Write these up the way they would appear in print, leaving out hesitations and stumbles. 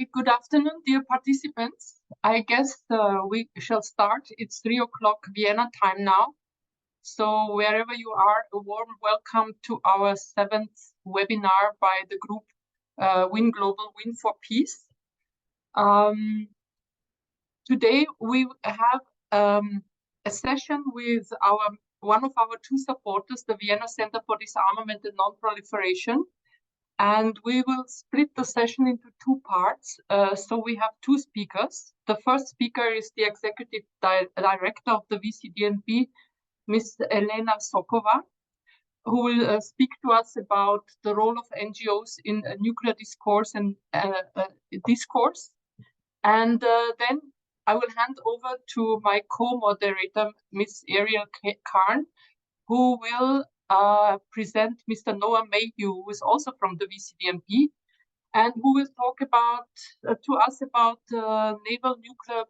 Good afternoon, dear participants. I guess we shall start. It's 3 o'clock Vienna time now. So wherever you are, a warm welcome to our 7th webinar by the group Win Global, Win for Peace. Today we have a session with one of our two supporters, the Vienna Center for Disarmament and Non-Proliferation. And we will split the session into two parts. So we have two speakers. The first speaker is the Executive Director of the VCDNP, Ms. Elena Sokova, who will speak to us about the role of NGOs in nuclear discourse and discourse. And then I will hand over to my co-moderator, Ms. Ariel Karn, who will present Mr. Noah Mayhew, who is also from the VCDNP, and who will talk about to us about naval nuclear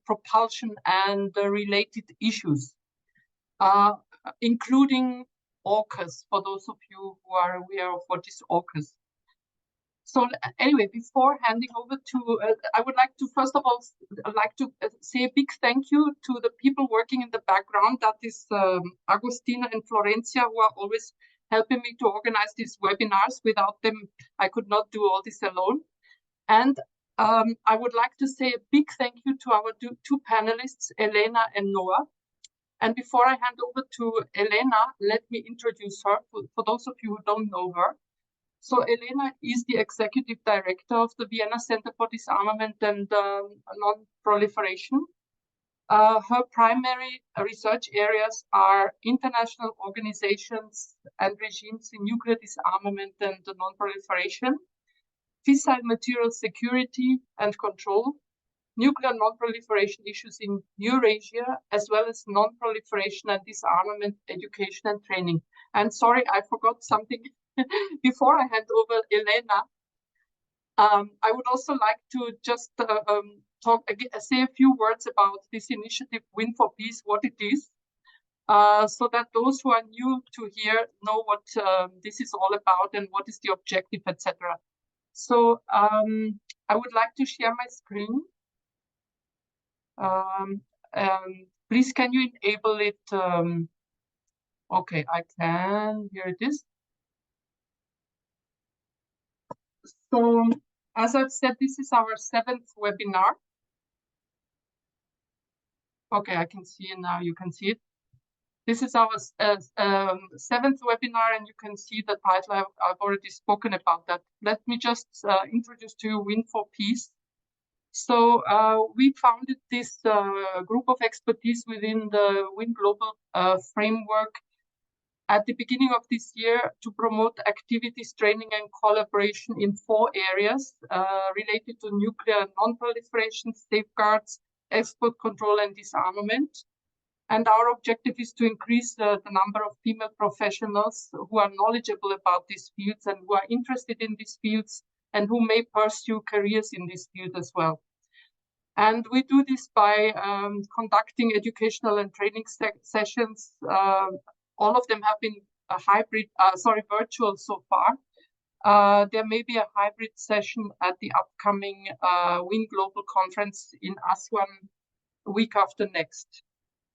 propulsion and related issues, including AUKUS, for those of you who are aware of what is AUKUS. So anyway, before handing over to, I would like to first of all say a big thank you to the people working in the background. That is Agostina and Florencia, who are always helping me to organize these webinars. Without them, I could not do all this alone. And I would like to say a big thank you to our two panelists, Elena and Noah. And before I hand over to Elena, let me introduce her for those of you who don't know her. So Elena is the Executive Director of the Vienna Center for Disarmament and Non-Proliferation. Her primary research areas are international organizations and regimes in nuclear disarmament and non-proliferation, fissile material security and control, nuclear non-proliferation issues in Eurasia, as well as non-proliferation and disarmament education and training. And sorry, I forgot something. Before I hand over Elena, I would also like to just say a few words about this initiative, Win for Peace, what it is, so that those who are new to here know what this is all about and what is the objective, etc. So I would like to share my screen. Please, can you enable it? Okay, I can. Here it is. So, as I've said, this is our 7th webinar. Okay, I can see it now. You can see it. This is our 7th webinar, and you can see the title. I've already spoken about that. Let me just introduce to you Win for Peace. So we founded this group of expertise within the Win Global framework at the beginning of this year to promote activities, training, and collaboration in 4 areas related to nuclear non-proliferation, safeguards, export control, and disarmament. And our objective is to increase the number of female professionals who are knowledgeable about these fields and who are interested in these fields and who may pursue careers in this field as well. And we do this by conducting educational and training sessions. All of them have been virtual so far. There may be a hybrid session at the upcoming Win Global conference in Aswan week after next.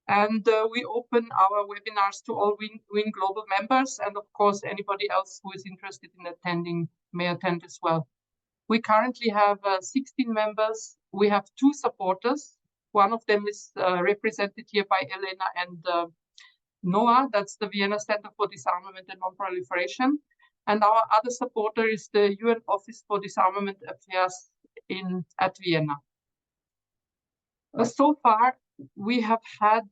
And we open our webinars to all Win Global members, and of course anybody else who is interested in attending may attend as well. We currently have 16 members. We have 2 supporters. One of them is represented here by Elena and Noah. That's the Vienna Center for Disarmament and Non-Proliferation. And our other supporter is the UN Office for Disarmament Affairs at Vienna. So far, we have had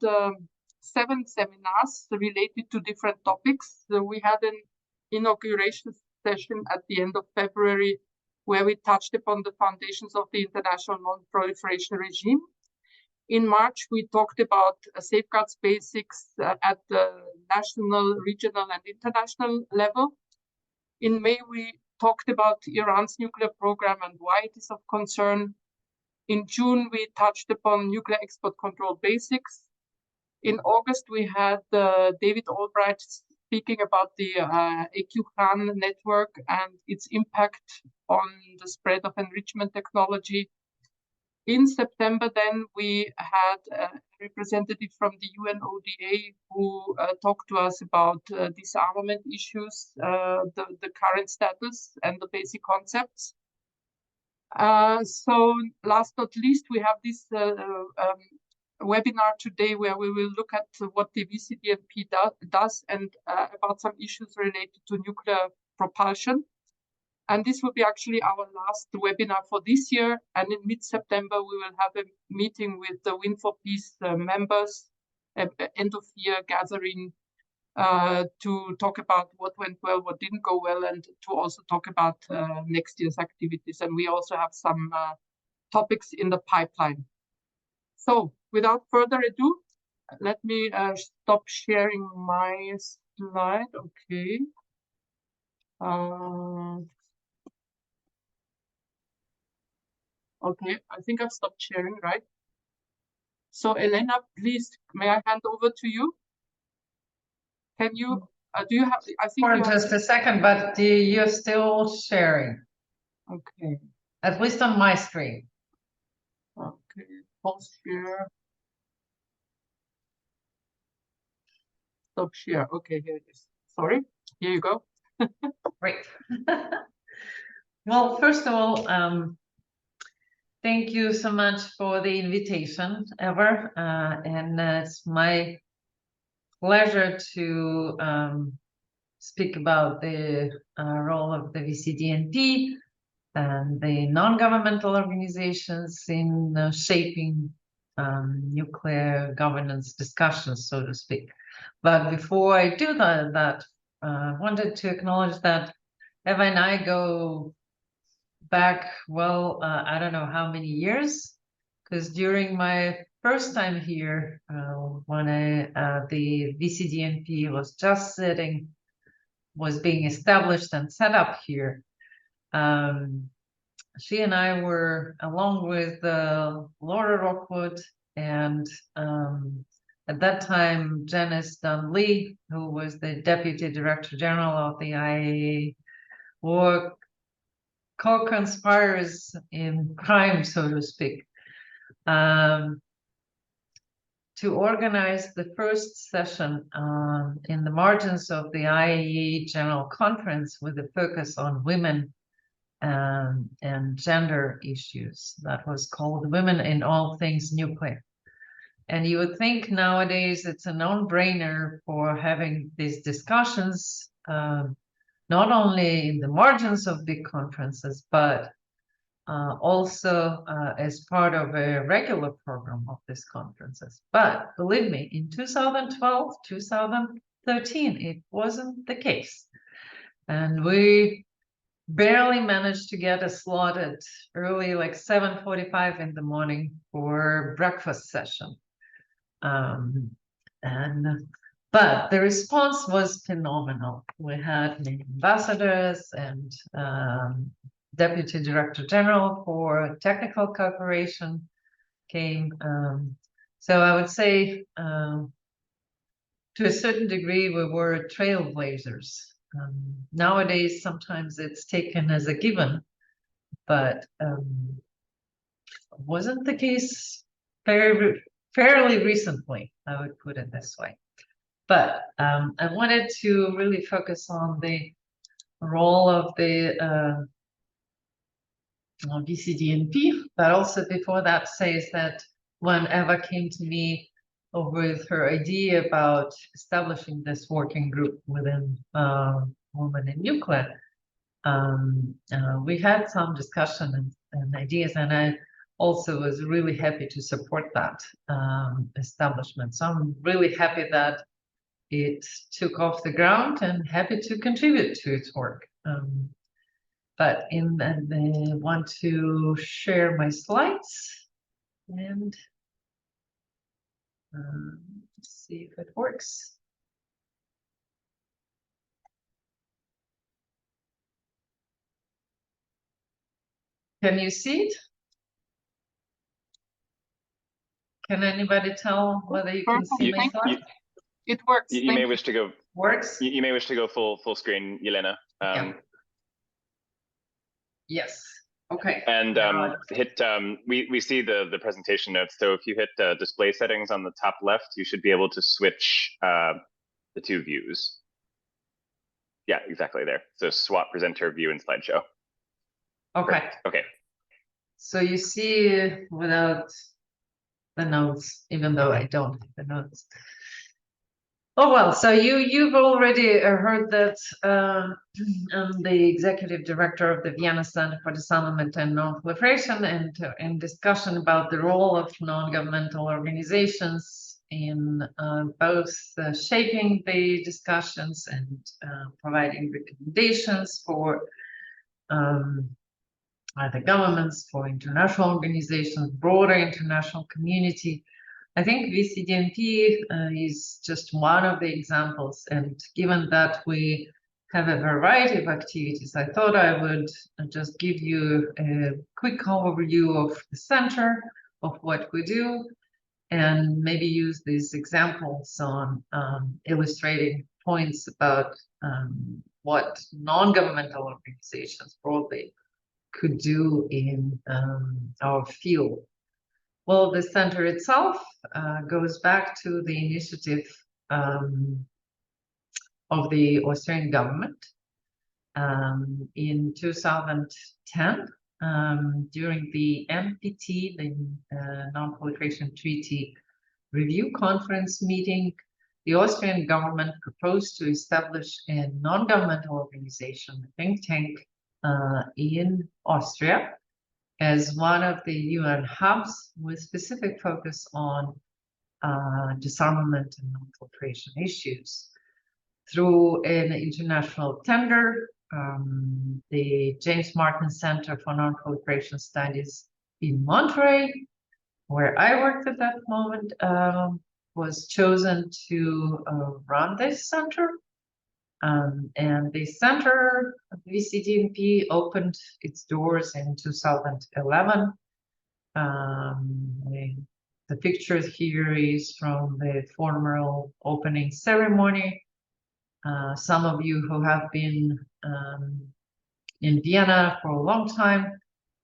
7 seminars related to different topics. So we had an inauguration session at the end of February where we touched upon the foundations of the international non-proliferation regime. In March, we talked about safeguards basics at the national, regional, and international level. In May, we talked about Iran's nuclear program and why it is of concern. In June, we touched upon nuclear export control basics. In August, we had David Albright's speaking about the EQHAN network and its impact on the spread of enrichment technology. In September, then, we had a representative from the UNODA who talked to us about disarmament issues, the current status, and the basic concepts. So last but not least, we have this webinar today where we will look at what the VCDNP does and about some issues related to nuclear propulsion. And this will be actually our last webinar for this year. And in mid-September, we will have a meeting with the Win for Peace members, end of year gathering, to talk about what went well, what didn't go well, and to also talk about next year's activities. And we also have some topics in the pipeline. So without further ado, let me stop sharing my slide. Okay. Okay, I think I've stopped sharing, right? So Elena, please, may I hand over to you? Can you, do you have, I think for just a second, but you're still sharing. Okay. At least on my screen. Okay, pause share. Stop share. Okay, here it is. Sorry, here you go. Great. Well, first of all, thank you so much for the invitation, Ever. And it's my pleasure to speak about the role of the VCDNP and the non-governmental organizations in shaping nuclear governance discussions, so to speak. But before I do that, I wanted to acknowledge that Eva and I go back, well, I don't know how many years, because during my first time here, when the VCDNP was just was being established and set up here, she and I were, along with Laura Rockwood and at that time, Janice Dunn-Lee, who was the Deputy Director General of the IAEA, were co-conspirators in crime, so to speak, to organize the first session in the margins of the IAEA General Conference with a focus on women and gender issues. That was called Women in All Things Nuclear. And you would think nowadays it's a non-brainer for having these discussions, not only in the margins of big conferences, but also as part of a regular program of these conferences. But believe me, in 2012, 2013, it wasn't the case. And we barely managed to get a slot at early, like 7:45 in the morning for breakfast session. But the response was phenomenal. We had ambassadors and Deputy Director General for Technical Cooperation came. So I would say, to a certain degree, we were trailblazers. Nowadays, sometimes it's taken as a given, but wasn't the case fairly recently, I would put it this way. But I wanted to really focus on the role of the VCDNP, but also before that says that when Eva came to me with her idea about establishing this working group within Women in Nuclear, we had some discussion and ideas, and I also was really happy to support that establishment. So I'm really happy that it took off the ground and happy to contribute to its work. But I want to share my slides and see if it works. Can you see it? Can anybody tell whether you can see my slide? It works. You may wish to go Works? You may wish to go full screen, Yelena. Yeah. Yes. Okay. And hit we see the presentation notes. So if you hit display settings on the top left, you should be able to switch the two views. Yeah, exactly there. So swap presenter view and slideshow. Okay. Perfect. Okay. So you see without the notes, even though I don't have the notes. Oh well, so you've already heard that I'm the executive director of the Vienna Center for Disarmament and Non-Proliferation, and in discussion about the role of non-governmental organizations in both shaping the discussions and providing recommendations for either governments, for international organizations, broader international community. I think VCDNP is just one of the examples, and given that we have a variety of activities, I thought I would just give you a quick overview of the center, of what we do, and maybe use these examples on illustrating points about what non-governmental organizations broadly could do in our field. Well, the center itself goes back to the initiative of the Austrian government in 2010 during the NPT, the Non-Proliferation Treaty Review Conference meeting. The Austrian government proposed to establish a non-governmental organization, a think tank in Austria, as one of the UN hubs with specific focus on disarmament and non-proliferation issues. Through an international tender, the James Martin Center for Non-Proliferation Studies in Monterey, where I worked at that moment, was chosen to run this center. And the center, VCDNP, opened its doors in 2011. The picture here is from the formal opening ceremony. Some of you who have been in Vienna for a long time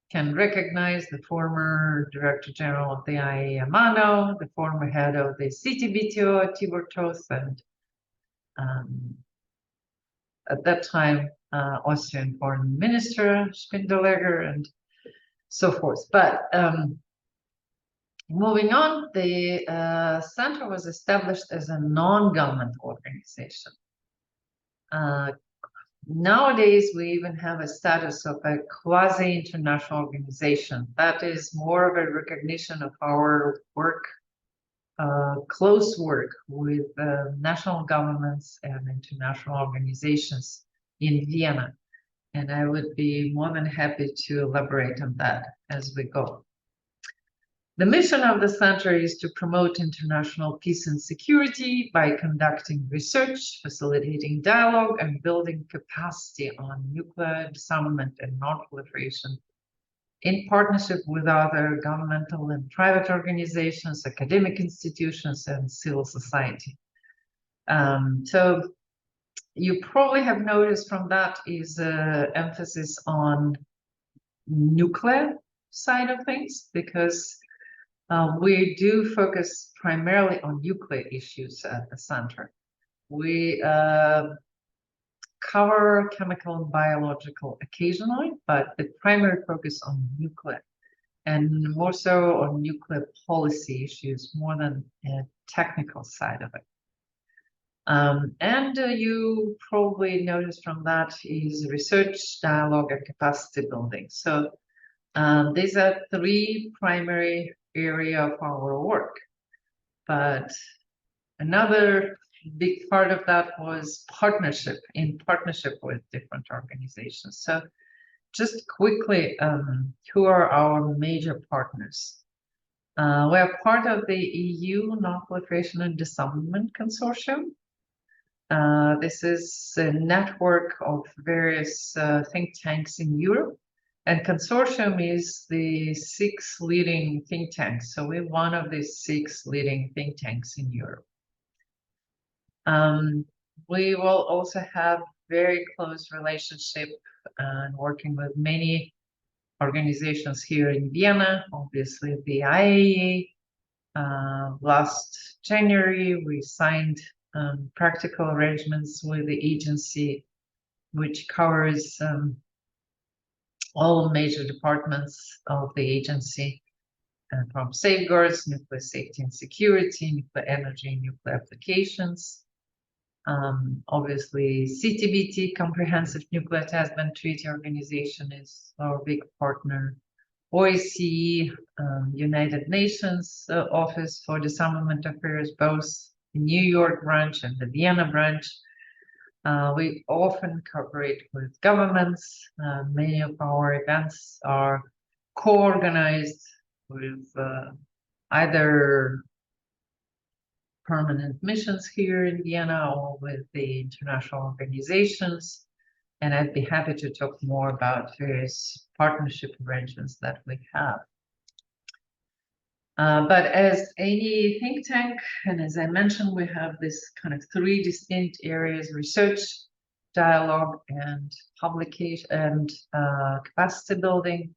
can recognize the former Director General of the IAEA, Mano, the former head of the CTBTO, Tibor Toth, and at that time, Austrian Foreign Minister Spindelegger, and so forth. But moving on, the center was established as a non-governmental organization. Nowadays, we even have a status of a quasi-international organization. That is more of a recognition of our work, close work with national governments and international organizations in Vienna. And I would be more than happy to elaborate on that as we go. The mission of the center is to promote international peace and security by conducting research, facilitating dialogue, and building capacity on nuclear disarmament and non-proliferation in partnership with other governmental and private organizations, academic institutions, and civil society. So you probably have noticed from that is emphasis on nuclear side of things, because we do focus primarily on nuclear issues at the center. We cover chemical and biological occasionally, but the primary focus on nuclear, and more so on nuclear policy issues more than a technical side of it. And you probably noticed from that is research, dialogue, and capacity building. So these are three primary areas of our work. But another big part of that was partnership, in partnership with different organizations. So just quickly, who are our major partners? We are part of the EU Non-Proliferation and Disarmament Consortium. This is a network of various think tanks in Europe, and consortium is the 6 leading think tanks. So we're one of the 6 leading think tanks in Europe. we will also have very close relationship and working with many organizations here in Vienna, obviously the IAEA. Last January, we signed practical arrangements with the agency, which covers all major departments of the agency, from safeguards, nuclear safety and security, nuclear energy, and nuclear applications. Obviously, CTBT, Comprehensive Nuclear Test Ban Treaty Organization, is our big partner. OSCE, United Nations Office for Disarmament Affairs, both the New York branch and the Vienna branch. We often cooperate with governments. Many of our events are co-organized with either permanent missions here in Vienna or with the international organizations. And I'd be happy to talk more about various partnership arrangements that we have. But as any think tank, and as I mentioned, we have this kind of three distinct areas: research, dialogue, and publication and capacity building.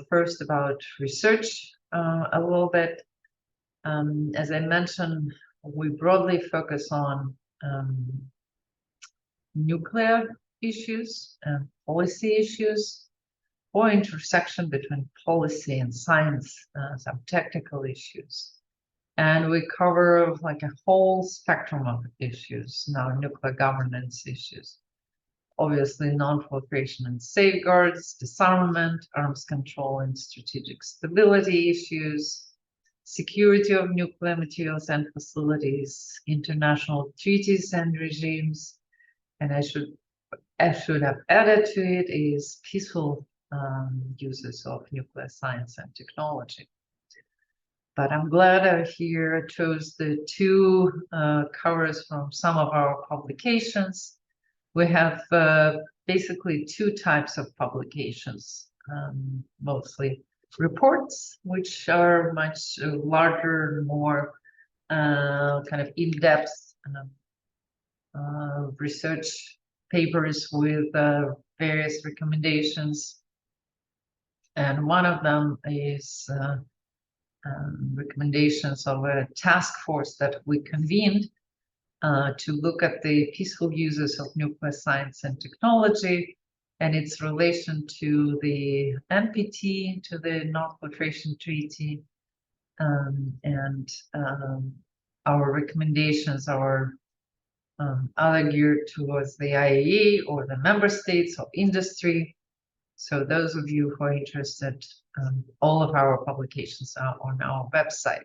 First about research a little bit. As I mentioned, we broadly focus on nuclear issues and policy issues, or intersection between policy and science, some technical issues. And we cover like a whole spectrum of issues, now nuclear governance issues. Obviously, non-proliferation and safeguards, disarmament, arms control and strategic stability issues, security of nuclear materials and facilities, international treaties and regimes, and I should have added to it is peaceful uses of nuclear science and technology. But I'm glad I here chose the two covers from some of our publications. We have basically two types of publications, mostly reports, which are much larger, more kind of in-depth research papers with various recommendations. And one of them is recommendations of a task force that we convened to look at the peaceful uses of nuclear science and technology and its relation to the NPT, to the Non-Proliferation Treaty, and our recommendations are either geared towards the IAEA or the member states or industry. So those of you who are interested, all of our publications are on our website.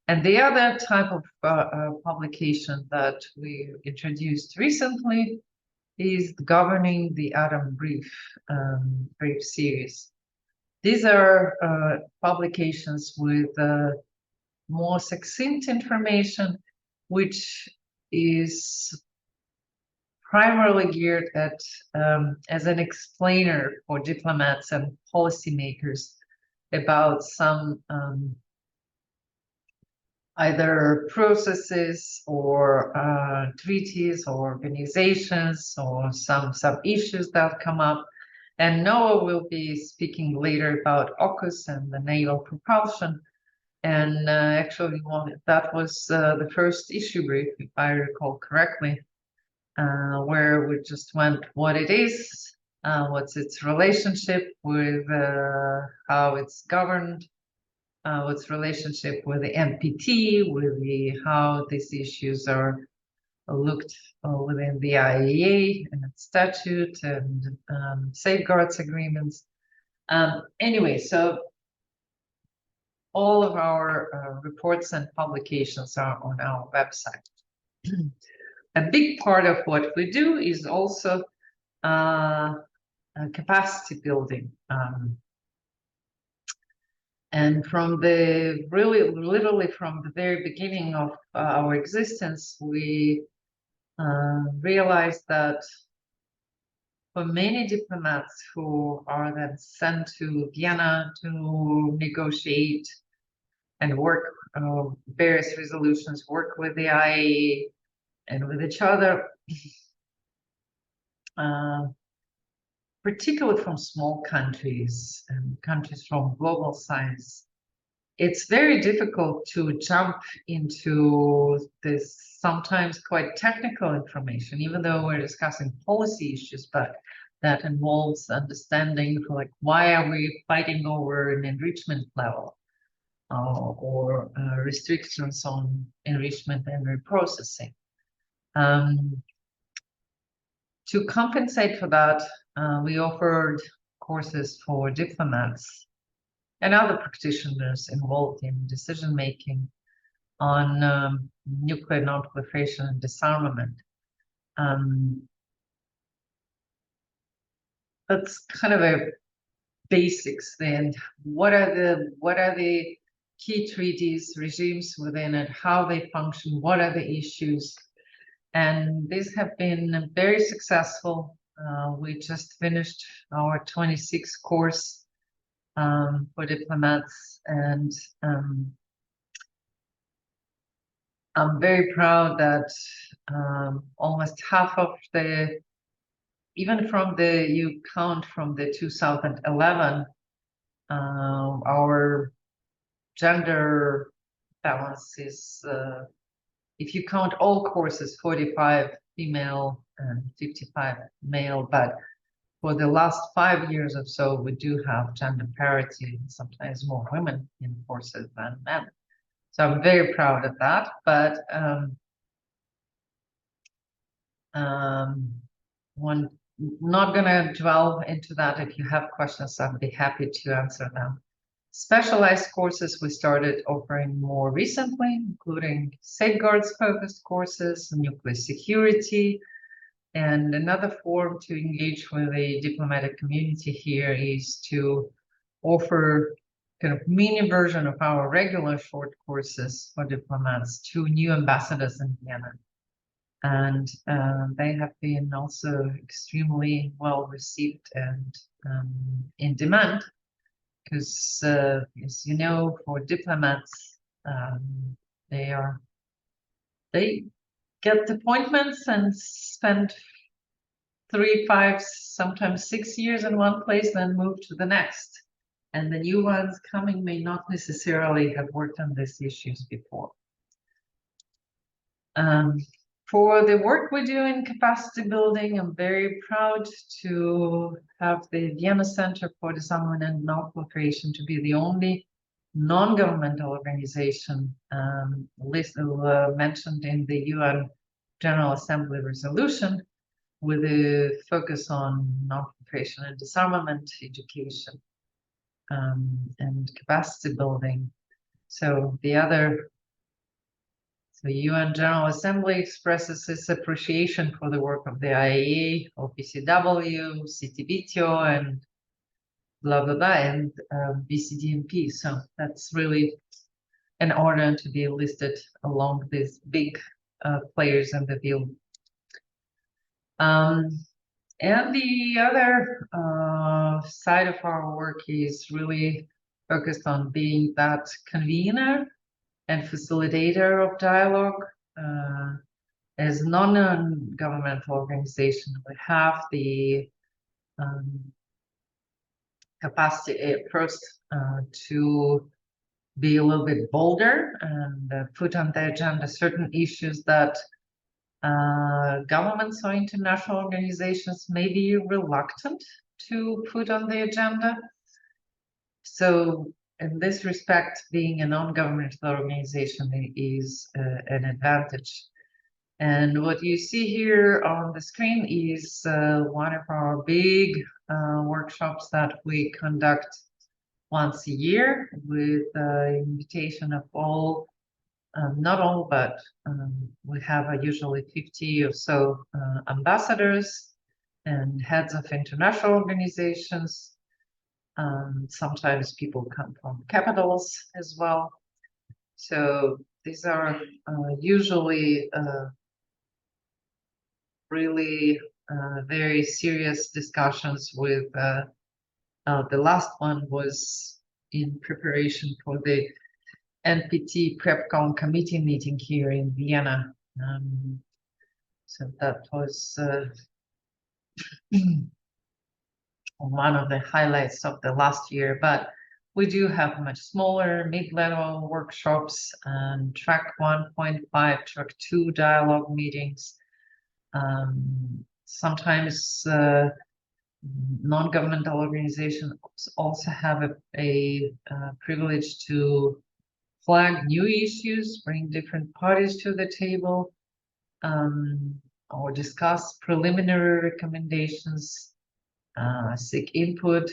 And the other type of publication that we introduced recently is Governing the Atom Brief series. These are publications with more succinct information, which is primarily geared at as an explainer for diplomats and policymakers about some either processes or treaties or organizations or some sub-issues that come up. And Noah will be speaking later about AUKUS and the Naval Propulsion. And actually, that was the first issue brief, if I recall correctly, where we just went what it is, what's its relationship with how it's governed, what's relationship with the NPT, with how these issues are looked within the IAEA and its statute and safeguards agreements. Anyway, so all of our reports and publications are on our website. A big part of what we do is also capacity building. And from the literally from the very beginning of our existence, we realized that for many diplomats who are then sent to Vienna to negotiate and work various resolutions, work with the IAEA, and with each other, particularly from small countries and countries from global size. It's very difficult to jump into this sometimes quite technical information, even though we're discussing policy issues, but that involves understanding like why are we fighting over an enrichment level or restrictions on enrichment and reprocessing. To compensate for that, we offered courses for diplomats and other practitioners involved in decision-making on nuclear non-proliferation and disarmament. That's kind of a basics then. What are the key treaties, regimes within it, how they function, what are the issues? And these have been very successful. We just finished our 26th course for diplomats, and I'm very proud that almost half of the, even from the, you count from the 2011, our gender balance is, if you count all courses, 45 female and 55 male, but for the last 5 years or so, we do have gender parity, and sometimes more women in courses than men. So I'm very proud of that, but one, not gonna dwell into that. If you have questions, I'd be happy to answer them. Specialized courses we started offering more recently, including safeguards-focused courses, nuclear security, and another form to engage with the diplomatic community here is to offer kind of mini version of our regular short courses for diplomats to new ambassadors in Vienna. And they have been also extremely well received and in demand, because as you know, for diplomats, they get appointments and spend 3, 5, sometimes 6 years in one place, then move to the next. And the new ones coming may not necessarily have worked on these issues before. For the work we do in capacity building, I'm very proud to have the Vienna Center for Disarmament and Non-Proliferation to be the only non-governmental organization mentioned in the UN General Assembly resolution, with a focus on non-proliferation and disarmament education and capacity building. So the UN General Assembly expresses its appreciation for the work of the IAEA, OPCW, CTBTO, and blah, blah, blah, and BCDMP. So that's really an honor to be listed along these big players in the field. And the other side of our work is really focused on being that convener and facilitator of dialogue. As a non-governmental organization, we have the capacity first to be a little bit bolder and put on the agenda certain issues that governments or international organizations may be reluctant to put on the agenda. So in this respect, being a non-governmental organization is an advantage. And what you see here on the screen is one of our big workshops that we conduct once a year with the invitation of all, not all, but we have usually 50 or so ambassadors and heads of international organizations. Sometimes people come from capitals as well. So these are usually really very serious discussions with, the last one was in preparation for the NPT PrepCon committee meeting here in Vienna. So that was one of the highlights of the last year. But we do have much smaller mid-level workshops and track 1.5, track 2 dialogue meetings. Sometimes non-governmental organizations also have a privilege to flag new issues, bring different parties to the table, or discuss preliminary recommendations, seek input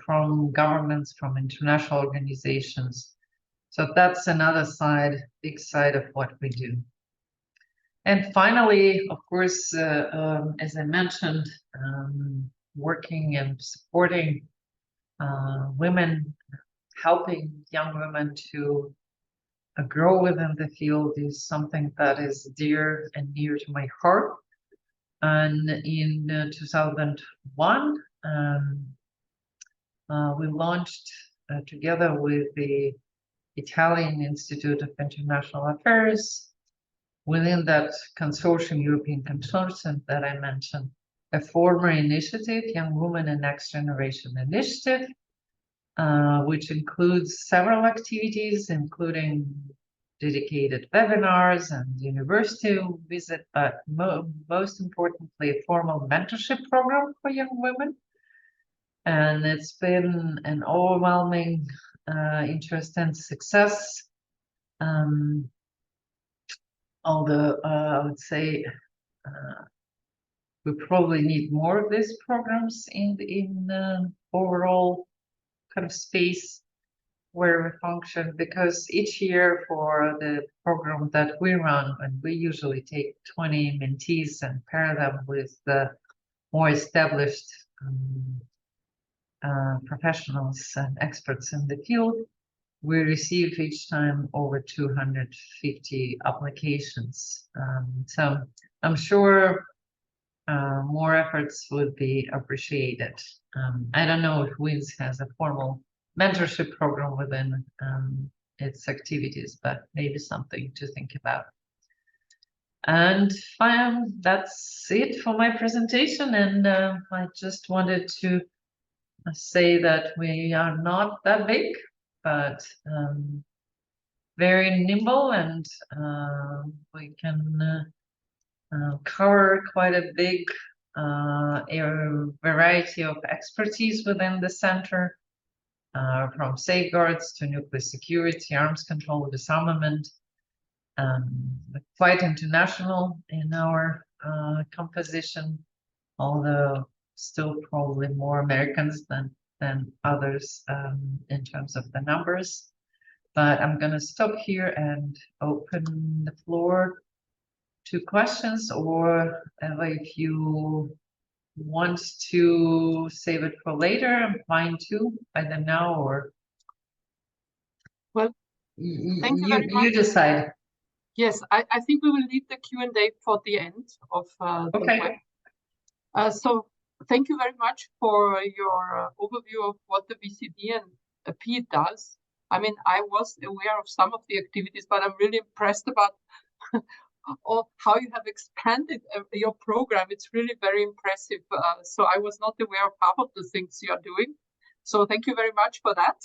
from governments, from international organizations. So that's another side, big side of what we do. And finally, of course, as I mentioned, working and supporting women, helping young women to grow within the field is something that is dear and near to my heart. And in 2001, we launched together with the Italian Institute of International Affairs, within that consortium, European consortium that I mentioned, a former initiative, Young Women and Next Generation Initiative, which includes several activities, including dedicated webinars and university visit, but most importantly, a formal mentorship program for young women. And it's been an overwhelming interest and success. Although I would say we probably need more of these programs in the overall kind of space where we function, because each year for the program that we run, and we usually take 20 mentees and pair them with the more established professionals and experts in the field, we receive each time over 250 applications. So I'm sure more efforts would be appreciated. I don't know if WINS has a formal mentorship program within its activities, but maybe something to think about. And that's it for my presentation. And I just wanted to say that we are not that big, but very nimble, and we can cover quite a big variety of expertise within the center, from safeguards to nuclear security, arms control, disarmament, quite international in our composition, although still probably more Americans than others in terms of the numbers. But I'm going to stop here and open the floor to questions, or if you want to save it for later, I'm fine too. I don't know, or well, thank you very much. You decide. Yes, I think we will leave the Q&A for the end of the web. So thank you very much for your overview of what the VCD and P does. I mean, I was aware of some of the activities, but I'm really impressed about how you have expanded your program. It's really very impressive. So I was not aware of half of the things you are doing. So thank you very much for that.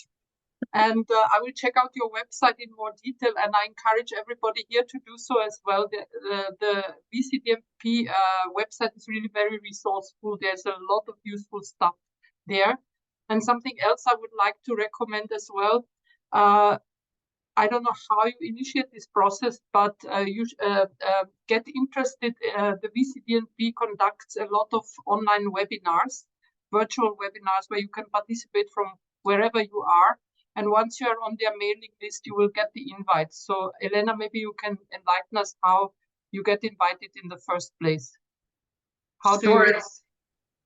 And I will check out your website in more detail, and I encourage everybody here to do so as well. The VCDMP website is really very resourceful. There's a lot of useful stuff there. And something else I would like to recommend as well. I don't know how you initiate this process, but you get interested. The VCDMP conducts a lot of online webinars, virtual webinars, where you can participate from wherever you are. And once you are on their mailing list, you will get the invite. So, Elena, maybe you can enlighten us how you get invited in the first place. How do you?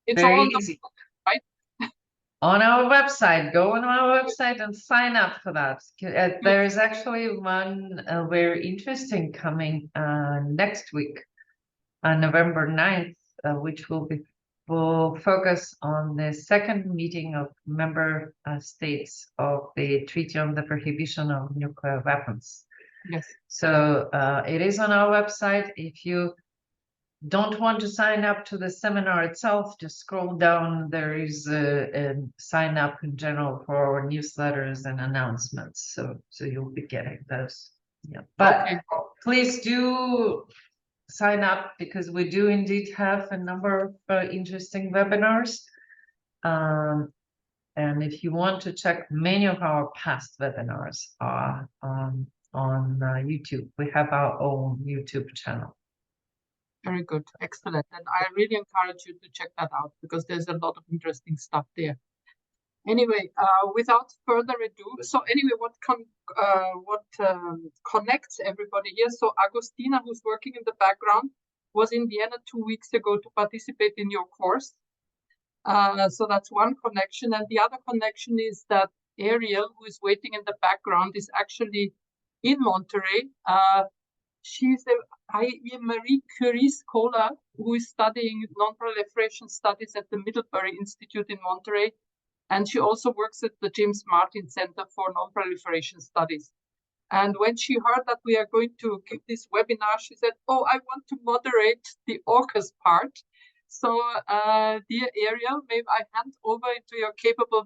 It's very all easy, right? On our website. Go on our website and sign up for that. There is actually one very interesting coming next week, on November 9th, which will focus on the second meeting of member states of the Treaty on the Prohibition of Nuclear Weapons. Yes. So it is on our website. If you don't want to sign up to the seminar itself, just scroll down. There is a sign up in general for our newsletters and announcements. So you'll be getting those. Yeah, but Okay. please do sign up, because we do indeed have a number of interesting webinars. And if you want to check, many of our past webinars are on YouTube. We have our own YouTube channel. Very good. Excellent. And I really encourage you to check that out, because there's a lot of interesting stuff there. Anyway, without further ado, so anyway, what connects everybody here? So Agostina, who's working in the background, was in Vienna 2 weeks ago to participate in your course. So that's one connection. And the other connection is that Ariel, who is waiting in the background, is actually in Monterey. She's a Marie Curie scholar who is studying non-proliferation studies at the Middlebury Institute in Monterey. And she also works at the James Martin Center for Non-Proliferation Studies. And when she heard that we are going to give this webinar, she said, oh, I want to moderate the AUKUS part. So, dear Ariel, maybe I hand over into your capable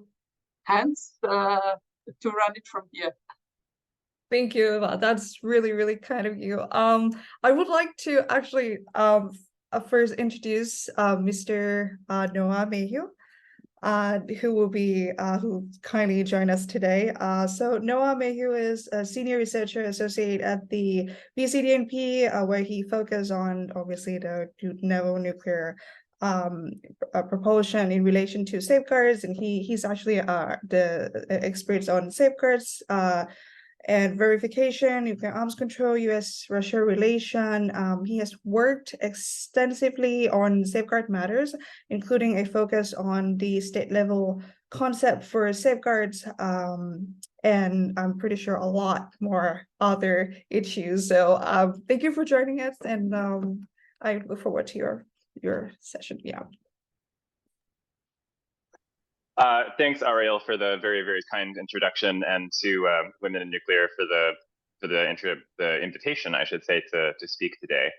hands to run it from here. Thank you, Eva. That's really, really kind of you. I would like to actually first introduce Mr. Noah Mayhew, who kindly joined us today. So Noah Mayhew is a senior researcher associate at the BCDNP, where he focuses on obviously the Naval nuclear propulsion in relation to safeguards, and he's actually the expert on safeguards and verification, nuclear arms control, US-Russia relation. He has worked extensively on safeguard matters, including a focus on the state-level concept for safeguards, and I'm pretty sure a lot more other issues. So thank you for joining us, and I look forward to your session. Yeah. Thanks, Ariel, for the very, very kind introduction, and to Women in Nuclear for the invitation, I should say, to speak today.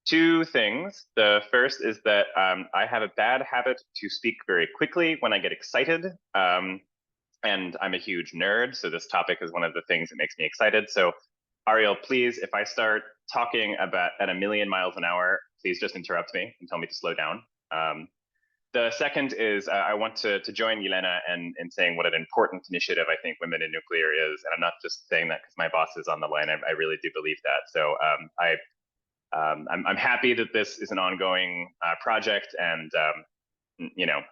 Two things. The first is that I have a bad habit to speak very quickly when I get excited, and I'm a huge nerd, so this topic is one of the things that makes me excited. So, Ariel, please, if I start talking about at 1,000,000 miles an hour, please just interrupt me and tell me to slow down. The second is I want to join Yelena in saying what an important initiative I think Women in Nuclear is. And I'm not just saying that because my boss is on the line. I really do believe that. So I'm happy that this is an ongoing project, and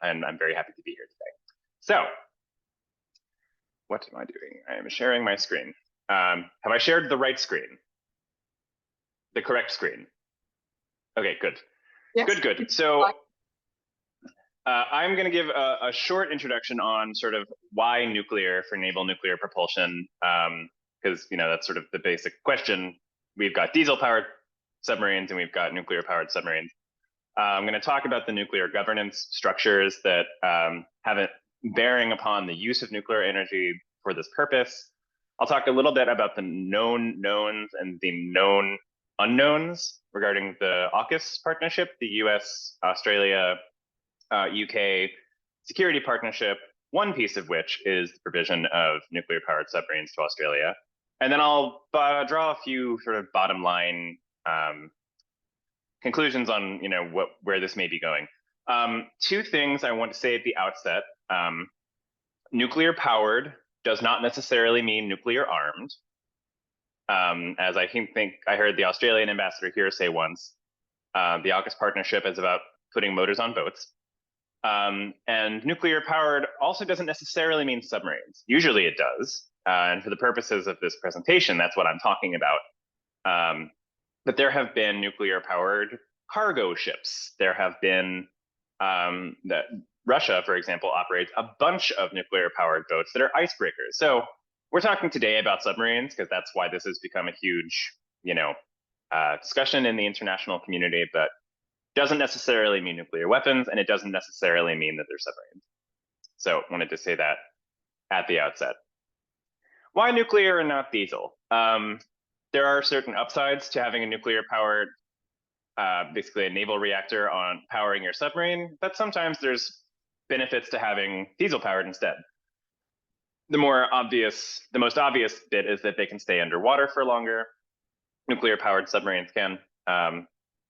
and I'm very happy to be here today. So what am I doing? I am sharing my screen. Have I shared the right screen? The correct screen? Okay, good. Yes. Good. So I'm going to give a short introduction on sort of why nuclear for naval nuclear propulsion, because that's sort of the basic question. We've got diesel-powered submarines and we've got nuclear-powered submarines. I'm going to talk about the nuclear governance structures that have a bearing upon the use of nuclear energy for this purpose. I'll talk a little bit about the known knowns and the known unknowns regarding the AUKUS partnership, the US, Australia, UK security partnership, one piece of which is the provision of nuclear-powered submarines to Australia. And then I'll draw a few sort of bottom line conclusions on where this may be going. Two things I want to say at the outset. Nuclear-powered does not necessarily mean nuclear-armed. As I think I heard the Australian ambassador here say once, the AUKUS partnership is about putting motors on boats. And nuclear powered also doesn't necessarily mean submarines. Usually it does. And for the purposes of this presentation, that's what I'm talking about. But there have been nuclear powered cargo ships. There have been that Russia, for example, operates a bunch of nuclear powered boats that are icebreakers. So we're talking today about submarines because that's why this has become a huge, discussion in the international community, but doesn't necessarily mean nuclear weapons, and it doesn't necessarily mean that they're submarines. So wanted to say that at the outset. Why nuclear and not diesel? There are certain upsides to having a nuclear-powered basically a naval reactor on powering your submarine, but sometimes there's benefits to having diesel powered instead. The most obvious bit is that they can stay underwater for longer. Nuclear powered submarines can.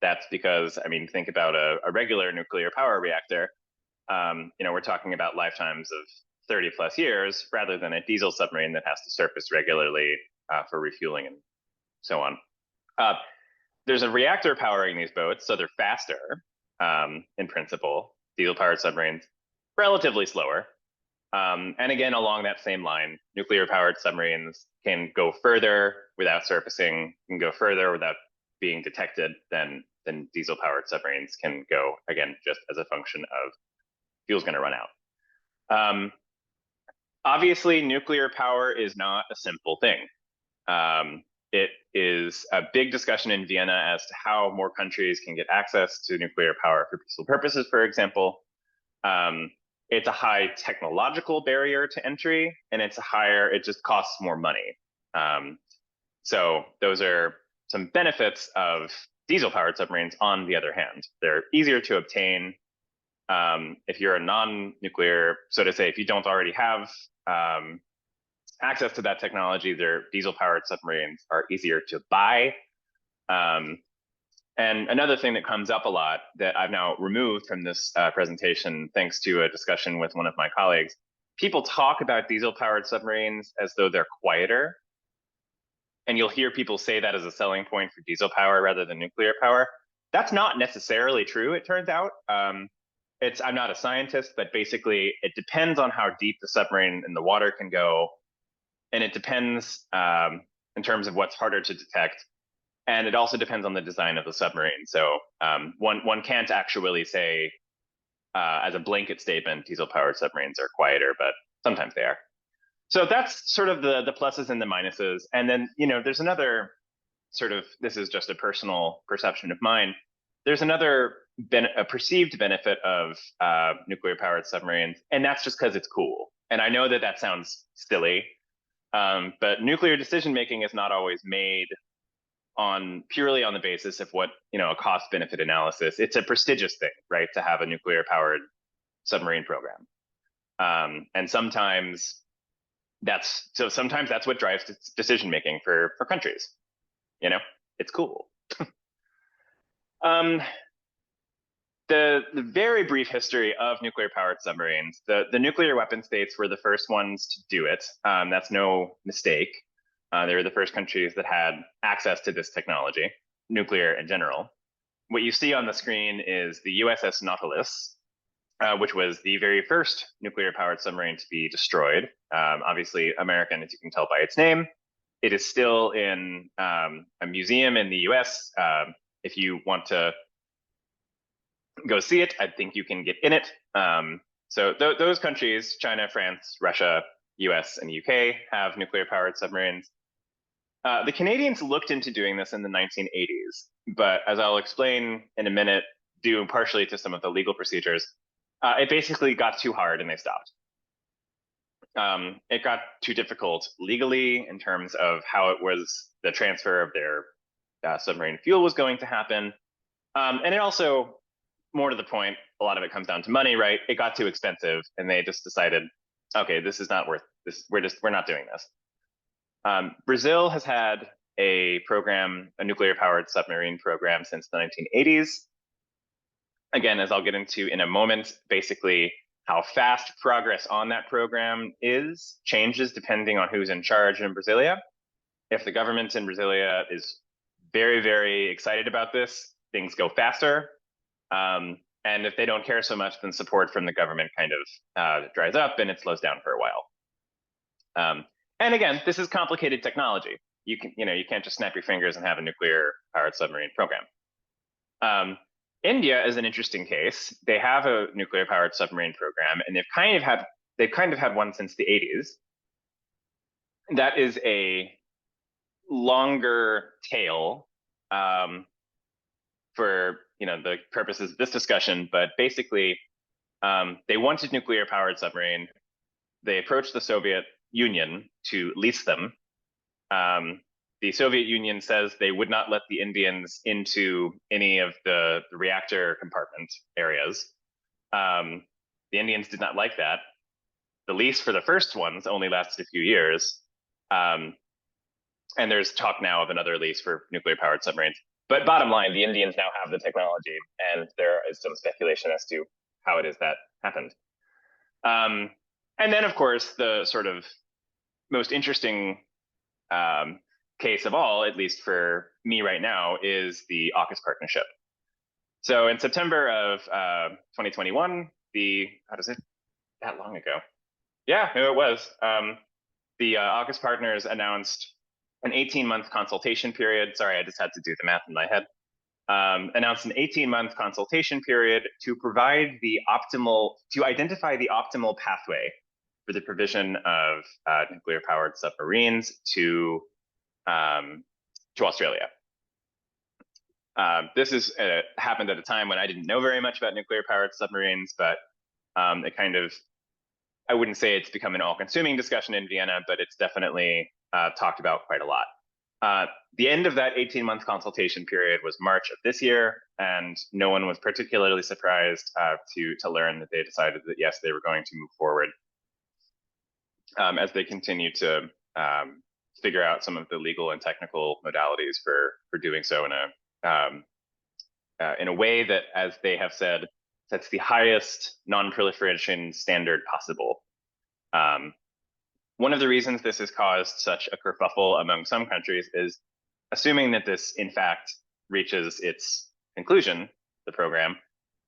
That's because, I mean, think about a regular nuclear power reactor. We're talking about lifetimes of 30 plus years rather than a diesel submarine that has to surface regularly for refueling and so on. There's a reactor powering these boats, so they're faster in principle. Diesel powered submarines, relatively slower. And again, along that same line, nuclear powered submarines can go further without surfacing, can go further without being detected than diesel powered submarines can go, again, just as a function of fuel's going to run out. Obviously, nuclear power is not a simple thing. It is a big discussion in Vienna as to how more countries can get access to nuclear power for peaceful purposes, for example. It's a high technological barrier to entry, and it just costs more money. So those are some benefits of diesel-powered submarines. On the other hand, they're easier to obtain. If you're a non-nuclear, so to say, if you don't already have access to that technology, their diesel-powered submarines are easier to buy. And another thing that comes up a lot that I've now removed from this presentation, thanks to a discussion with one of my colleagues, people talk about diesel-powered submarines as though they're quieter. And you'll hear people say that as a selling point for diesel power rather than nuclear power. That's not necessarily true, it turns out. I'm not a scientist, but basically it depends on how deep the submarine in the water can go. And it depends in terms of what's harder to detect. And it also depends on the design of the submarine. So one can't actually say as a blanket statement, diesel-powered submarines are quieter, but sometimes they are. So that's sort of the pluses and the minuses. And then, there's another sort of, this is just a personal perception of mine. There's another a perceived benefit of nuclear-powered submarines, and that's just because it's cool. And I know that sounds silly, but nuclear decision-making is not always made purely on the basis of what, a cost-benefit analysis. It's a prestigious thing, right, to have a nuclear-powered submarine program. And sometimes that's what drives decision-making for countries. It's cool. The very brief history of nuclear-powered submarines. The nuclear weapon states were the first ones to do it. That's no mistake. They were the first countries that had access to this technology, nuclear in general. What you see on the screen is the USS Nautilus, which was the very first nuclear-powered submarine to be destroyed. Obviously American, as you can tell by its name. It is still in a museum in the US. If you want to go see it, I think you can get in it. So those countries, China, France, Russia, US, and UK, have nuclear-powered submarines. The Canadians looked into doing this in the 1980s, but as I'll explain in a minute, due partially to some of the legal procedures, it basically got too hard and they stopped. It got too difficult legally in terms of how the transfer of their submarine fuel was going to happen. And it also, more to the point, a lot of it comes down to money, right? It got too expensive and they just decided, okay, this is not worth this. We're not doing this. Brazil has had a nuclear-powered submarine program since the 1980s. Again, as I'll get into in a moment, basically how fast progress on that program changes depending on who's in charge in Brasilia. If the government in Brasilia is very, very excited about this, things go faster. And if they don't care so much, then support from the government kind of dries up and it slows down for a while. And again, this is complicated technology. You can't just snap your fingers and have a nuclear-powered submarine program. India is an interesting case. They have a nuclear-powered submarine program, and they've kind of had one since the 80s. That is a longer tail for the purposes of this discussion, but basically they wanted nuclear-powered submarine. They approached the Soviet Union to lease them. the Soviet Union says they would not let the Indians into any of the reactor compartment areas. The Indians did not like that. The lease for the first ones only lasted a few years. And there's talk now of another lease for nuclear-powered submarines. But bottom line, the Indians now have the technology, and there is some speculation as to how it is that happened. And then, of course, the sort of most interesting case of all, at least for me right now, is the AUKUS partnership. So in September of 2021, how does it, that long ago? Yeah, no, it was. The AUKUS partners announced an 18-month consultation period. Sorry, I just had to do the math in my head. Announced an 18-month consultation period to identify the optimal pathway for the provision of nuclear-powered submarines to Australia. This is happened at a time when I didn't know very much about nuclear-powered submarines, but it kind of, I wouldn't say it's become an all-consuming discussion in Vienna, but it's definitely talked about quite a lot. The end of that 18-month consultation period was March of this year, and no one was particularly surprised to learn that they decided that, yes, they were going to move forward as they continue to figure out some of the legal and technical modalities for doing so in a way that, as they have said, sets the highest non-proliferation standard possible. One of the reasons this has caused such a kerfuffle among some countries is assuming that this, in fact, reaches its conclusion, the program,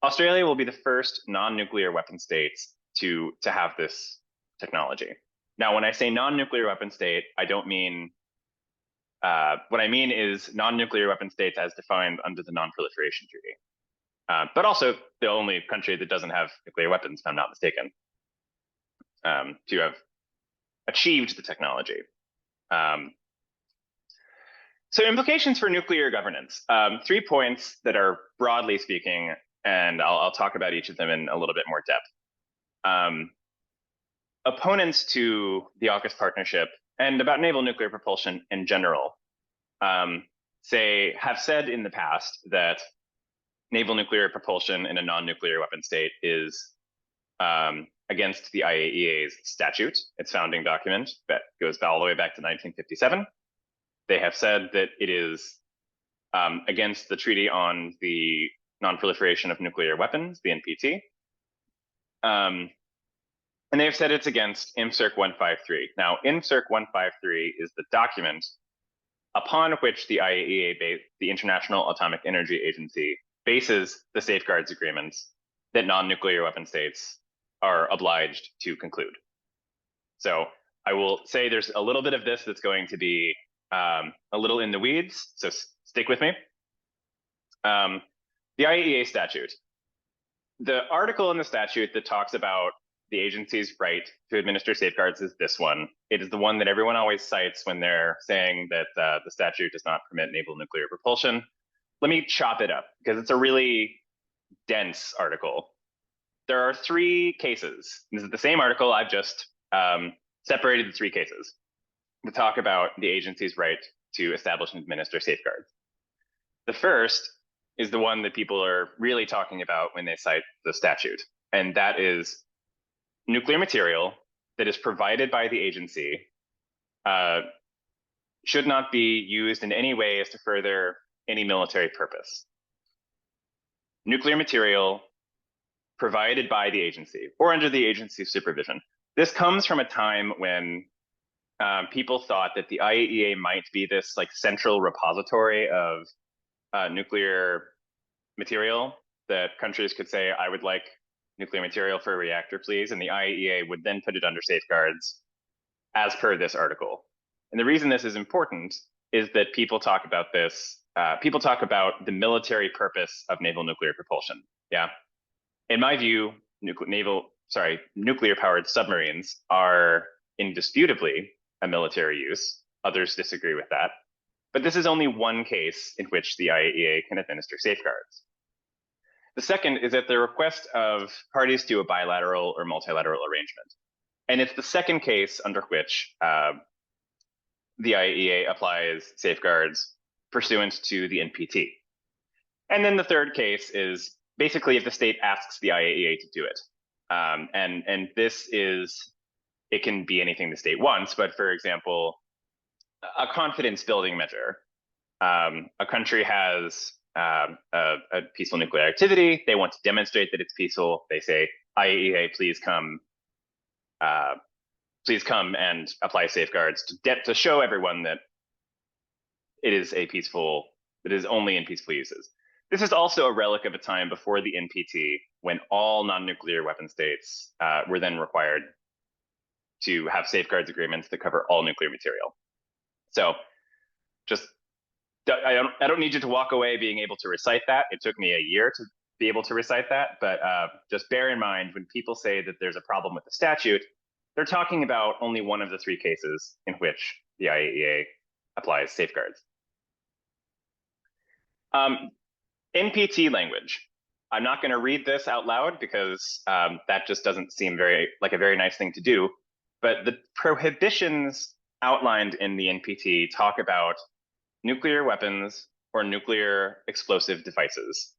Australia will be the first non-nuclear weapon states to have this technology. Now, when I say non-nuclear weapon state, I don't mean, what I mean is non-nuclear weapon states as defined under the Non-Proliferation Treaty. But also the only country that doesn't have nuclear weapons, if I'm not mistaken, to have achieved the technology. So implications for nuclear governance. 3 points that are broadly speaking, and I'll talk about each of them in a little bit more depth. Opponents to the AUKUS partnership and about naval nuclear propulsion in general have said in the past that naval nuclear propulsion in a non-nuclear weapon state is against the IAEA's statute, its founding document that goes all the way back to 1957. They have said that it is against the Treaty on the Non-Proliferation of Nuclear Weapons, the NPT. And they've said it's against INFCIRC 153. Now, INFCIRC 153 is the document upon which the IAEA, the International Atomic Energy Agency, bases the safeguards agreements that non-nuclear weapon states are obliged to conclude. So I will say there's a little bit of this that's going to be a little in the weeds, so stick with me. The IAEA statute. The article in the statute that talks about the agency's right to administer safeguards is this one. It is the one that everyone always cites when they're saying that the statute does not permit naval nuclear propulsion. Let me chop it up because it's a really dense article. There are 3 cases. This is the same article. I've just separated the 3 cases to talk about the agency's right to establish and administer safeguards. The first is the one that people are really talking about when they cite the statute, and that is nuclear material that is provided by the agency should not be used in any way as to further any military purpose. Nuclear material provided by the agency or under the agency's supervision. This comes from a time when people thought that the IAEA might be this like central repository of nuclear material that countries could say, I would like nuclear material for a reactor, please. And the IAEA would then put it under safeguards as per this article. And the reason this is important is that people talk about this, people talk about the military purpose of naval nuclear propulsion. Yeah. In my view, nuclear powered submarines are indisputably a military use. Others disagree with that. But this is only one case in which the IAEA can administer safeguards. The second is at the request of parties to a bilateral or multilateral arrangement. And it's the second case under which the IAEA applies safeguards pursuant to the NPT. And then the third case is basically if the state asks the IAEA to do it. And this is, it can be anything the state wants, but for example, a confidence building measure. A country has a peaceful nuclear activity. They want to demonstrate that it's peaceful. They say, IAEA, please come and apply safeguards to show everyone that it is only in peaceful uses. This is also a relic of a time before the NPT, when all non-nuclear weapon states were then required to have safeguards agreements that cover all nuclear material. So I don't need you to walk away being able to recite that. It took me a year to be able to recite that, but just bear in mind when people say that there's a problem with the statute, they're talking about only one of the three cases in which the IAEA applies safeguards. NPT language. I'm not going to read this out loud because that just doesn't seem like a very nice thing to do. But the prohibitions outlined in the NPT talk about nuclear weapons or nuclear explosive devices.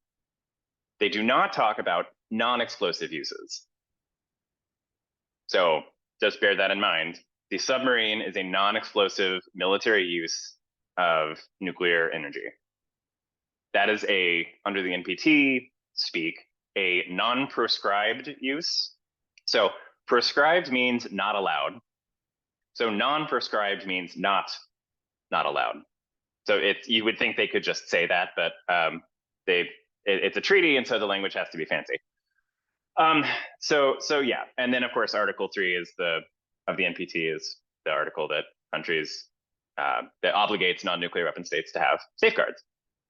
They do not talk about non-explosive uses. So just bear that in mind. The submarine is a non-explosive military use of nuclear energy. That is under the NPT speak, a non-proscribed use. So proscribed means not allowed. So non-proscribed means not allowed. So you would think they could just say that, but it's a treaty, and so the language has to be fancy. So yeah, and then of course Article 3 of the NPT is the article that countries that obligates non-nuclear weapon states to have safeguards.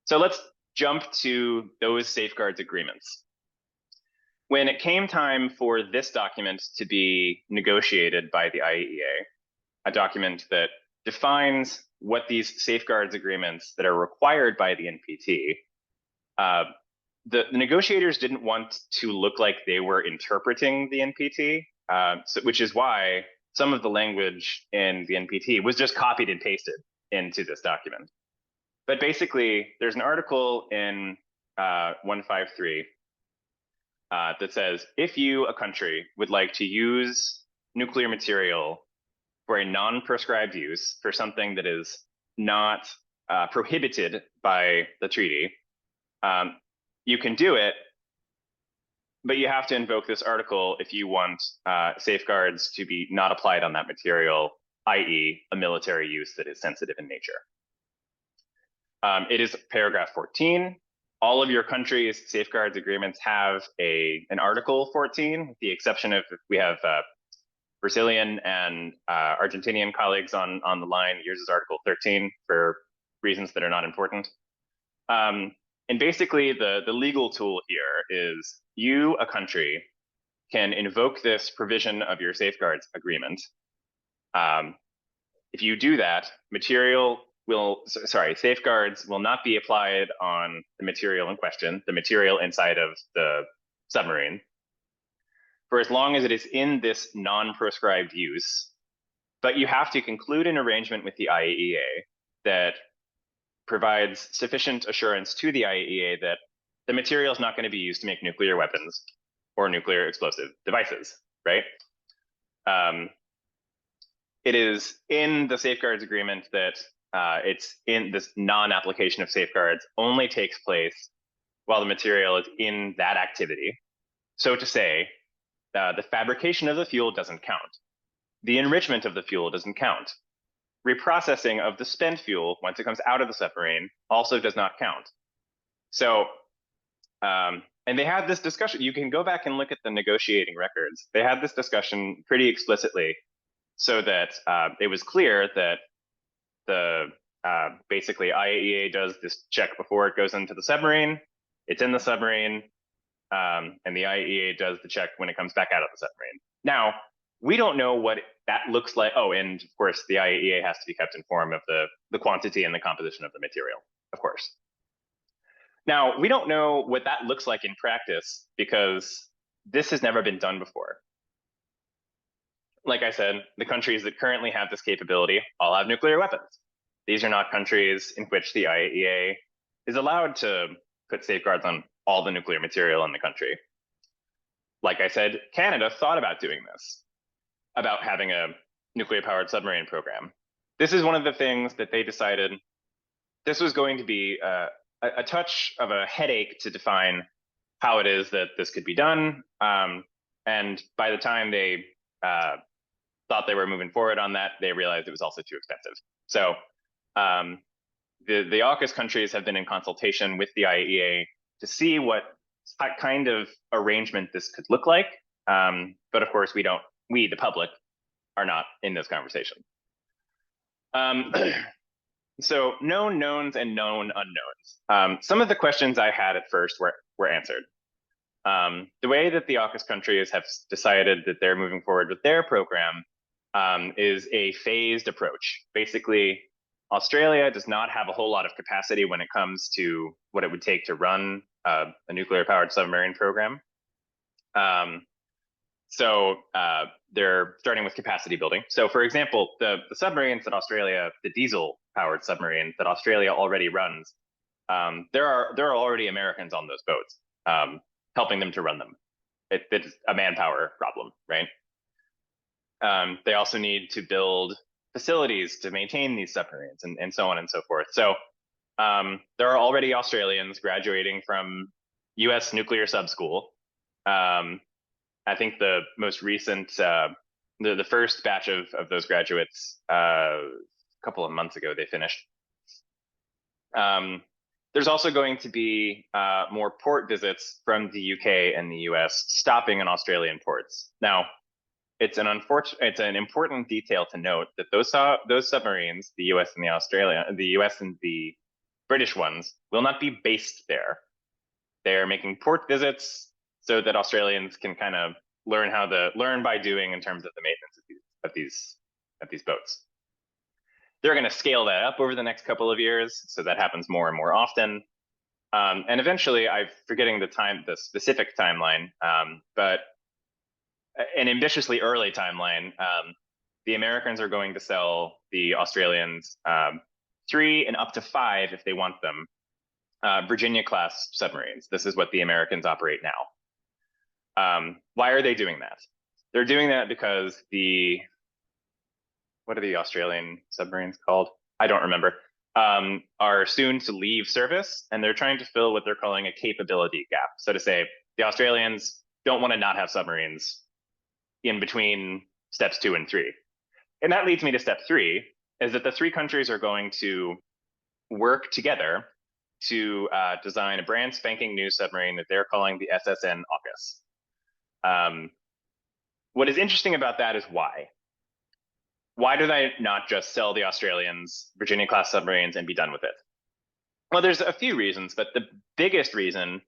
So let's jump to those safeguards agreements. When it came time for this document to be negotiated by the IAEA, a document that defines what these safeguards agreements that are required by the NPT, the negotiators didn't want to look like they were interpreting the NPT, which is why some of the language in the NPT was just copied and pasted into this document. But basically, there's an article in 153 that says, if you, a country, would like to use nuclear material for a non-prescribed use, for something that is not prohibited by the treaty, you can do it, but you have to invoke this article if you want safeguards to be not applied on that material, i.e. a military use that is sensitive in nature. It is paragraph 14. All of your countries' safeguards agreements have an article 14, with the exception of if we have Brazilian and Argentinian colleagues on the line. Yours is article 13 for reasons that are not important. And basically the legal tool here is you, a country, can invoke this provision of your safeguards agreement. If you do that, safeguards will not be applied on the material in question, the material inside of the submarine, for as long as it is in this non-proscribed use. But you have to conclude an arrangement with the IAEA that provides sufficient assurance to the IAEA that the material is not going to be used to make nuclear weapons or nuclear explosive devices, right? It is in the safeguards agreement that it's in this non-application of safeguards only takes place while the material is in that activity. So to say, the fabrication of the fuel doesn't count. The enrichment of the fuel doesn't count. Reprocessing of the spent fuel once it comes out of the submarine also does not count. So, and they had this discussion. You can go back and look at the negotiating records. They had this discussion pretty explicitly so that it was clear that basically IAEA does this check before it goes into the submarine. It's in the submarine, and the IAEA does the check when it comes back out of the submarine. Now, we don't know what that looks like. Oh, and of course, the IAEA has to be kept informed of the quantity and the composition of the material, of course. Now, we don't know what that looks like in practice because this has never been done before. like I said, the countries that currently have this capability all have nuclear weapons. These are not countries in which the IAEA is allowed to put safeguards on all the nuclear material in the country. Like I said, Canada thought about doing this, about having a nuclear-powered submarine program. This is one of the things that they decided this was going to be a touch of a headache to define how it is that this could be done. And by the time they thought they were moving forward on that, they realized it was also too expensive. So the AUKUS countries have been in consultation with the IAEA to see what kind of arrangement this could look like. But of course, we, the public, are not in this conversation. So known knowns and known unknowns. Some of the questions I had at first were answered. The way that the AUKUS countries have decided that they're moving forward with their program is a phased approach. Basically, Australia does not have a whole lot of capacity when it comes to what it would take to run a nuclear-powered submarine program. So they're starting with capacity building. So for example, the submarines that Australia, the diesel-powered submarine that Australia already runs, there are already Americans on those boats helping them to run them. It's a manpower problem, right? They also need to build facilities to maintain these submarines and so on and so forth. So there are already Australians graduating from US nuclear sub school. I think the most recent, the first batch of those graduates, a couple of months ago, they finished. There's also going to be more port visits from the UK and the US stopping in Australian ports. Now, it's an important detail to note that those submarines, the US and the US and the British ones, will not be based there. They're making port visits so that Australians can kind of learn by doing in terms of the maintenance of these boats. They're going to scale that up over the next couple of years, so that happens more and more often. And eventually, I'm forgetting the specific timeline, but an ambitiously early timeline. The Americans are going to sell the Australians 3 and up to 5, if they want them, Virginia-class submarines. This is what the Americans operate now. Why are they doing that? They're doing that because what are the Australian submarines called? I don't remember. Are soon to leave service, and they're trying to fill what they're calling a capability gap. So to say, the Australians don't want to not have submarines in between steps 2 and 3. And that leads me to step 3, is that the 3 countries are going to work together to design a brand spanking new submarine that they're calling the SSN AUKUS. What is interesting about that is why. Why do they not just sell the Australians Virginia-class submarines and be done with it? Well, there's a few reasons, but the biggest reason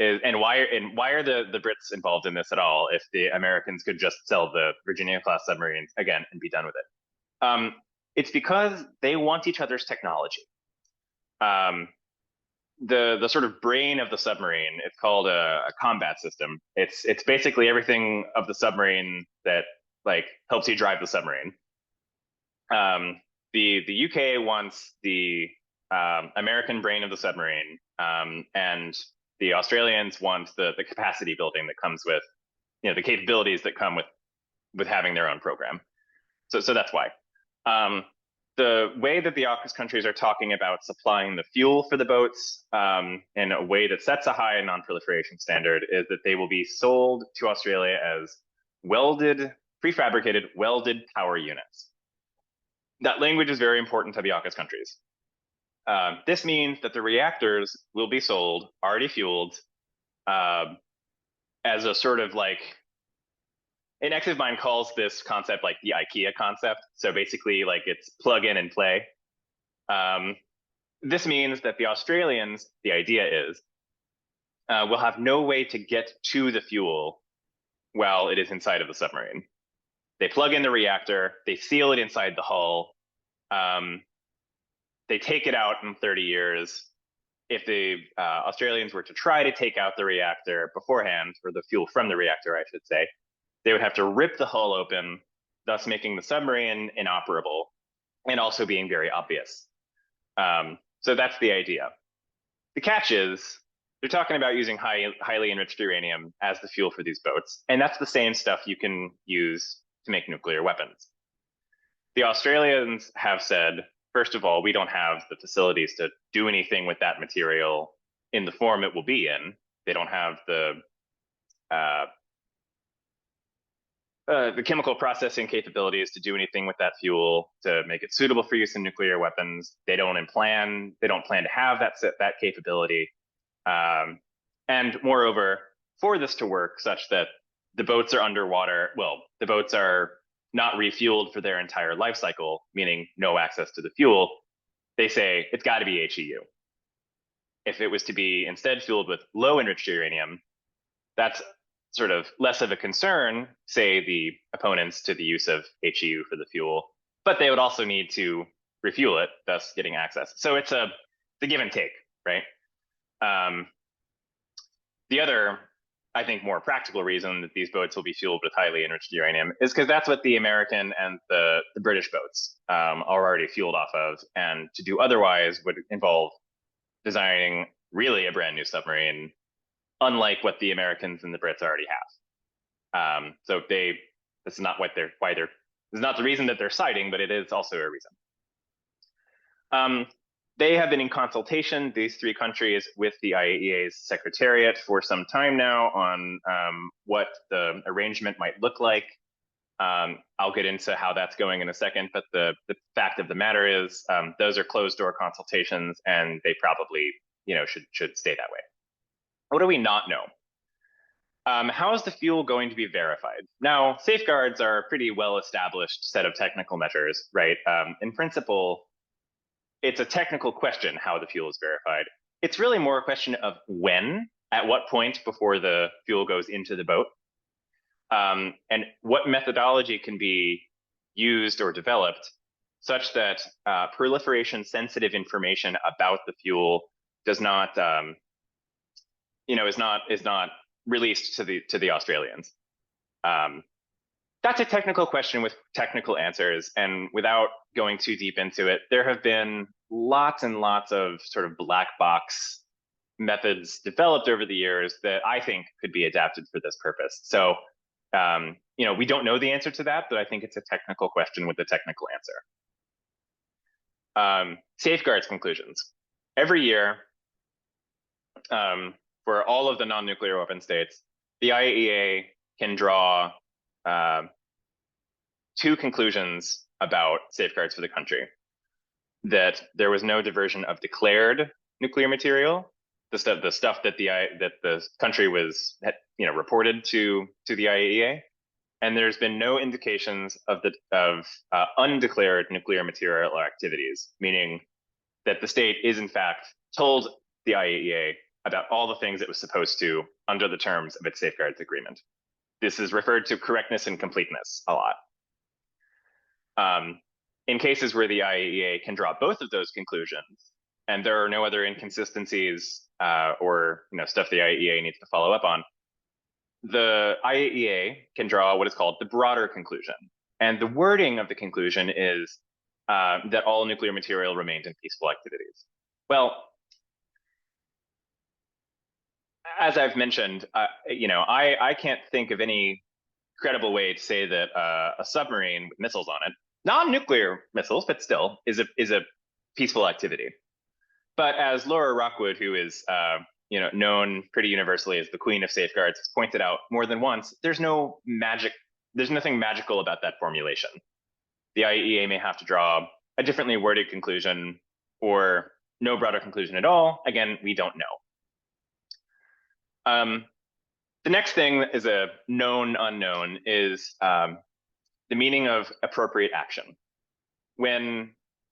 is, and why are the Brits involved in this at all if the Americans could just sell the Virginia-class submarines again and be done with it? It's because they want each other's technology. The sort of brain of the submarine, it's called a combat system. It's basically everything of the submarine that helps you drive the submarine. The UK wants the American brain of the submarine, and the Australians want the capacity building that comes with, the capabilities that come with having their own program. So that's why. The way that the AUKUS countries are talking about supplying the fuel for the boats in a way that sets a high non-proliferation standard is that they will be sold to Australia as prefabricated welded power units. That language is very important to the AUKUS countries. This means that the reactors will be sold already fueled as a sort of an active mind calls this concept the IKEA concept. So basically it's plug in and play. This means that the Australians, the idea is, will have no way to get to the fuel while it is inside of the submarine. They plug in the reactor, they seal it inside the hull, they take it out in 30 years. If the Australians were to try to take out the reactor beforehand, or the fuel from the reactor, I should say, they would have to rip the hull open, thus making the submarine inoperable and also being very obvious. So that's the idea. The catch is they're talking about using highly enriched uranium as the fuel for these boats, and that's the same stuff you can use to make nuclear weapons. The Australians have said, first of all, we don't have the facilities to do anything with that material in the form it will be in. They don't have the chemical processing capabilities to do anything with that fuel to make it suitable for use in nuclear weapons. They don't plan to have that capability. And moreover, for this to work such that the boats are underwater, well, the boats are not refueled for their entire life cycle, meaning no access to the fuel, they say it's got to be HEU. If it was to be instead fueled with low enriched uranium, that's sort of less of a concern, say the opponents to the use of HEU for the fuel, but they would also need to refuel it, thus getting access. So it's a give and take, right? The other, I think, more practical reason that these boats will be fueled with highly enriched uranium is because that's what the American and the British boats are already fueled off of, and to do otherwise would involve designing really a brand new submarine, unlike what the Americans and the Brits already have. So this is not this is not the reason that they're citing, but it is also a reason. They have been in consultation, these three countries, with the IAEA's secretariat for some time now on what the arrangement might look like. I'll get into how that's going in a second, but the fact of the matter is those are closed door consultations, and they probably should stay that way. What do we not know? How is the fuel going to be verified? Now, safeguards are a pretty well-established set of technical measures, right? In principle, it's a technical question how the fuel is verified. It's really more a question of when, at what point before the fuel goes into the boat, and what methodology can be used or developed such that proliferation-sensitive information about the fuel does not, is not released to the Australians. That's a technical question with technical answers, and without going too deep into it, there have been lots and lots of sort of black box methods developed over the years that I think could be adapted for this purpose. So, we don't know the answer to that, but I think it's a technical question with a technical answer. Safeguards conclusions. Every year, for all of the non-nuclear weapon states, the IAEA can draw two conclusions about safeguards for the country: that there was no diversion of declared nuclear material, the stuff that the country had reported to the IAEA, and there's been no indications of undeclared nuclear material activities, meaning that the state is in fact told the IAEA about all the things it was supposed to under the terms of its safeguards agreement. This is referred to correctness and completeness a lot. In cases where the IAEA can draw both of those conclusions, and there are no other inconsistencies or stuff the IAEA needs to follow up on, the IAEA can draw what is called the broader conclusion. And the wording of the conclusion is that all nuclear material remained in peaceful activities. Well, as I've mentioned, I can't think of any credible way to say that a submarine with missiles on it, non-nuclear missiles, but still, is a peaceful activity. But as Laura Rockwood, who is known pretty universally as the queen of safeguards, has pointed out more than once, there's nothing magical about that formulation. The IAEA may have to draw a differently worded conclusion or no broader conclusion at all. Again, we don't know. The next thing that is a known unknown is the meaning of appropriate action. When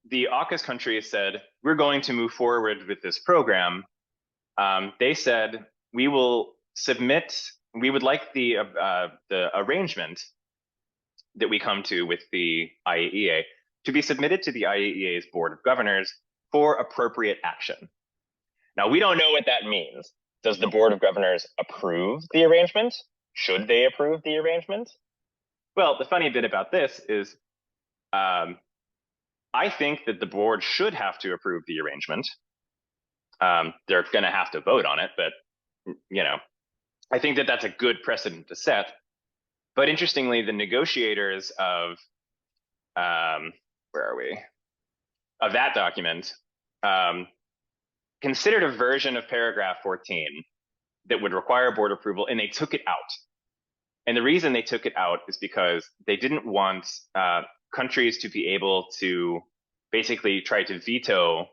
the AUKUS countries said, we're going to move forward with this program, they said, we would like the arrangement that we come to with the IAEA to be submitted to the IAEA's Board of Governors for appropriate action. Now, we don't know what that means. Does the Board of Governors approve the arrangement? Should they approve the arrangement? Well, the funny bit about this is, I think that the board should have to approve the arrangement. They're going to have to vote on it, but I think that that's a good precedent to set. But interestingly, the negotiators of where are we? Of that document considered a version of paragraph 14 that would require board approval, and they took it out. And the reason they took it out is because they didn't want countries to be able to basically try to veto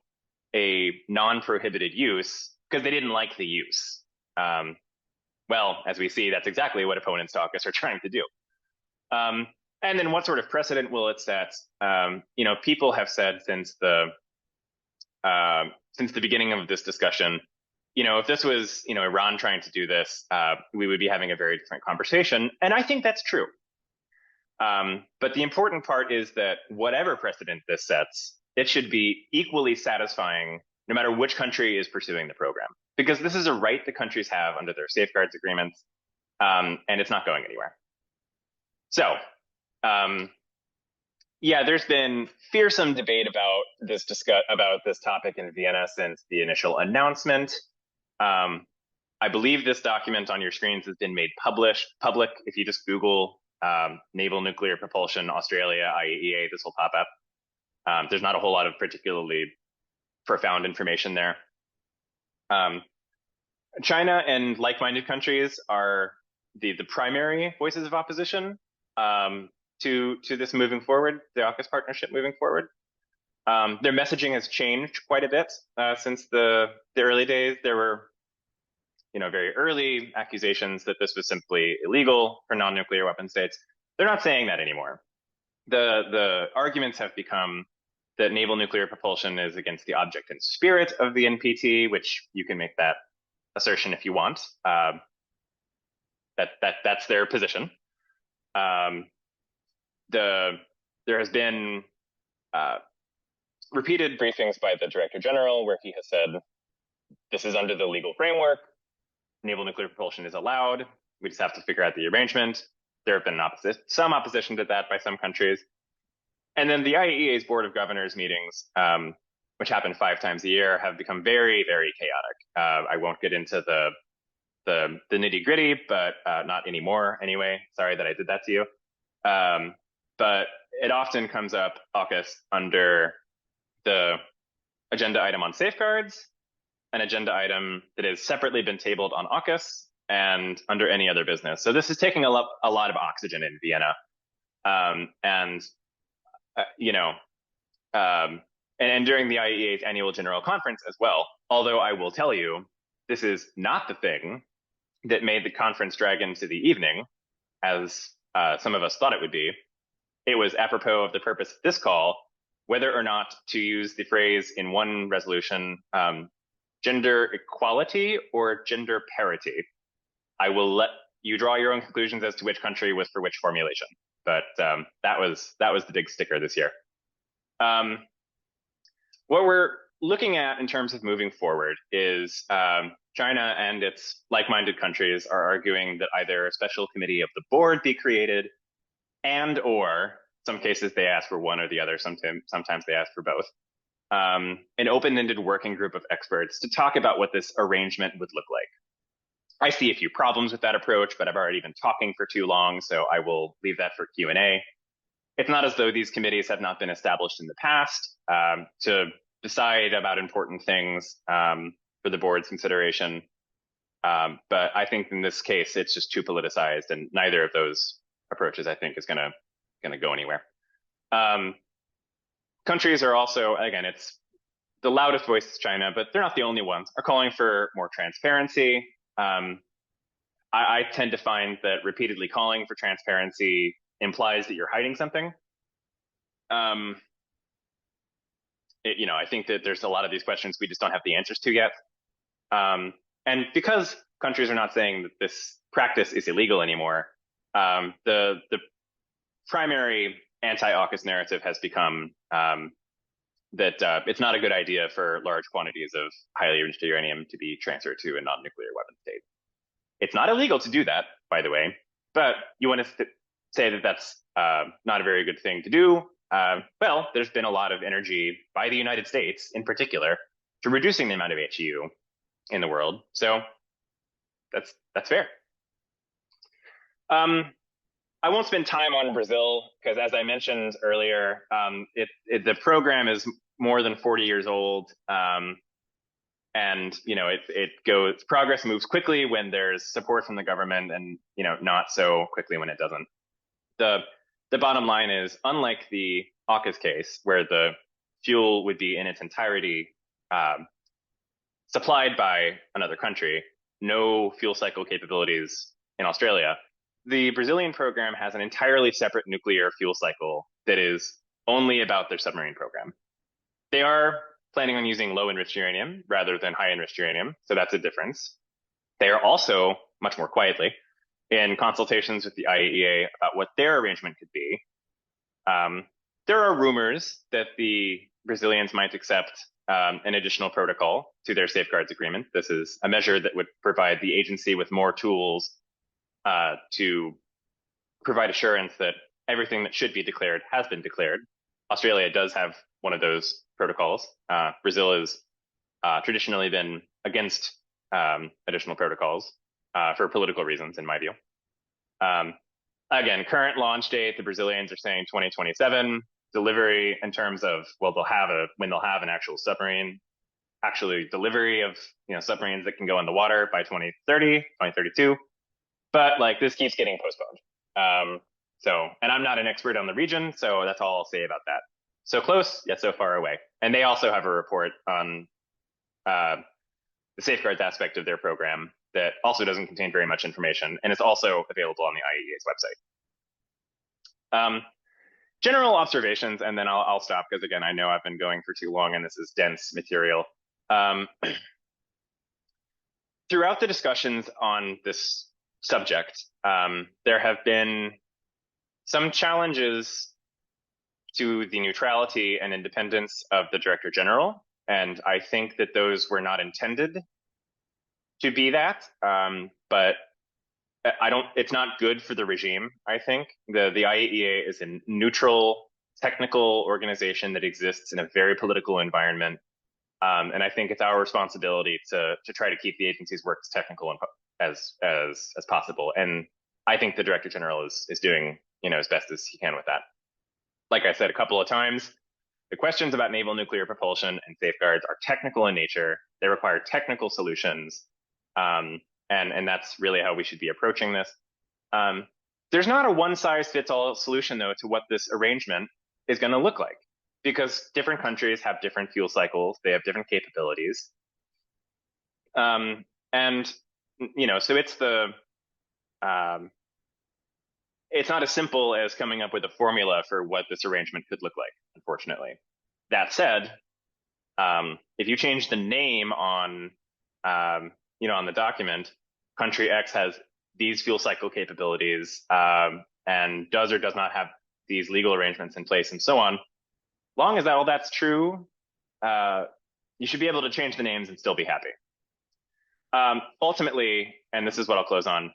a non-prohibited use because they didn't like the use. Well, as we see, that's exactly what opponents to AUKUS are trying to do. And then what sort of precedent will it set? People have said since the beginning of this discussion, if this was, Iran trying to do this, we would be having a very different conversation. And I think that's true. But the important part is that whatever precedent this sets, it should be equally satisfying no matter which country is pursuing the program, because this is a right the countries have under their safeguards agreements, and it's not going anywhere. So, yeah, there's been fearsome debate about this topic in Vienna since the initial announcement. I believe this document on your screens has been made public. If you just Google Naval Nuclear Propulsion Australia IAEA, this will pop up. There's not a whole lot of particularly profound information there. China and like-minded countries are the primary voices of opposition to this moving forward, the AUKUS partnership moving forward. Their messaging has changed quite a bit since the early days. There were, very early accusations that this was simply illegal for non-nuclear weapon states. They're not saying that anymore. The arguments have become that naval nuclear propulsion is against the object and spirit of the NPT, which you can make that assertion if you want. That's their position. There has been repeated briefings by the Director General where he has said, this is under the legal framework. Naval nuclear propulsion is allowed. We just have to figure out the arrangement. There have been some opposition to that by some countries. And then the IAEA's Board of Governors meetings, which happen 5 times a year, have become very, very chaotic. I won't get into the nitty gritty, but not anymore anyway. Sorry that I did that to you. But it often comes up, AUKUS, under the agenda item on safeguards, an agenda item that has separately been tabled on AUKUS, and under any other business. So this is taking a lot of oxygen in Vienna. And during the IAEA's annual general conference as well, although I will tell you, this is not the thing that made the conference drag into the evening, as some of us thought it would be. It was apropos of the purpose of this call, whether or not to use the phrase in one resolution, gender equality or gender parity. I will let you draw your own conclusions as to which country was for which formulation. But that was the big sticker this year. What we're looking at in terms of moving forward is China and its like-minded countries are arguing that either a special committee of the board be created, and or some cases they ask for one or the other. Sometimes they ask for both. An open-ended working group of experts to talk about what this arrangement would look like. I see a few problems with that approach, but I've already been talking for too long, so I will leave that for Q&A. It's not as though these committees have not been established in the past to decide about important things for the board's consideration. But I think in this case, it's just too politicized, and neither of those approaches, I think, is gonna go anywhere. Countries are also, again, it's the loudest voice is China, but they're not the only ones, are calling for more transparency. I tend to find that repeatedly calling for transparency implies that you're hiding something. I think that there's a lot of these questions we just don't have the answers to yet. And because countries are not saying that this practice is illegal anymore, the primary anti-AUKUS narrative has become that it's not a good idea for large quantities of highly enriched uranium to be transferred to a non-nuclear weapon state. It's not illegal to do that, by the way, but you want to say that that's not a very good thing to do. Well, there's been a lot of energy by the United States in particular to reducing the amount of HEU in the world. So that's fair. I won't spend time on Brazil because, as I mentioned earlier, the program is more than 40 years old. And progress moves quickly when there's support from the government, and not so quickly when it doesn't. The bottom line is, unlike the AUKUS case, where the fuel would be in its entirety supplied by another country, no fuel cycle capabilities in Australia, the Brazilian program has an entirely separate nuclear fuel cycle that is only about their submarine program. They are planning on using low-enriched uranium rather than high-enriched uranium, so that's a difference. They are also, much more quietly, in consultations with the IAEA about what their arrangement could be. There are rumors that the Brazilians might accept an additional protocol to their safeguards agreement. This is a measure that would provide the agency with more tools to provide assurance that everything that should be declared has been declared. Australia does have one of those protocols. Brazil has traditionally been against additional protocols for political reasons, in my view. Again, current launch date, the Brazilians are saying 2027. Delivery in terms of, well, when they'll have an actual submarine, actually delivery of submarines that can go in the water by 2030, 2032. But this keeps getting postponed. And I'm not an expert on the region, so that's all I'll say about that. So close, yet so far away. And they also have a report on the safeguards aspect of their program that also doesn't contain very much information, and it's also available on the IAEA's website. General observations, and then I'll stop because, again, I know I've been going for too long and this is dense material. Throughout the discussions on this subject, there have been some challenges to the neutrality and independence of the Director General, and I think that those were not intended to be that, but it's not good for the regime, I think. The IAEA is a neutral technical organization that exists in a very political environment, and I think it's our responsibility to try to keep the agency's work as technical as possible. And I think the Director General is doing as best as he can with that. Like I said a couple of times, the questions about naval nuclear propulsion and safeguards are technical in nature. They require technical solutions, and that's really how we should be approaching this. There's not a one-size-fits-all solution, though, to what this arrangement is going to look like, because different countries have different fuel cycles. They have different capabilities. So it's not as simple as coming up with a formula for what this arrangement could look like, unfortunately. That said, if you change the name on the document, country X has these fuel cycle capabilities and does or does not have these legal arrangements in place and so on, long as all that's true, you should be able to change the names and still be happy. Ultimately, and this is what I'll close on,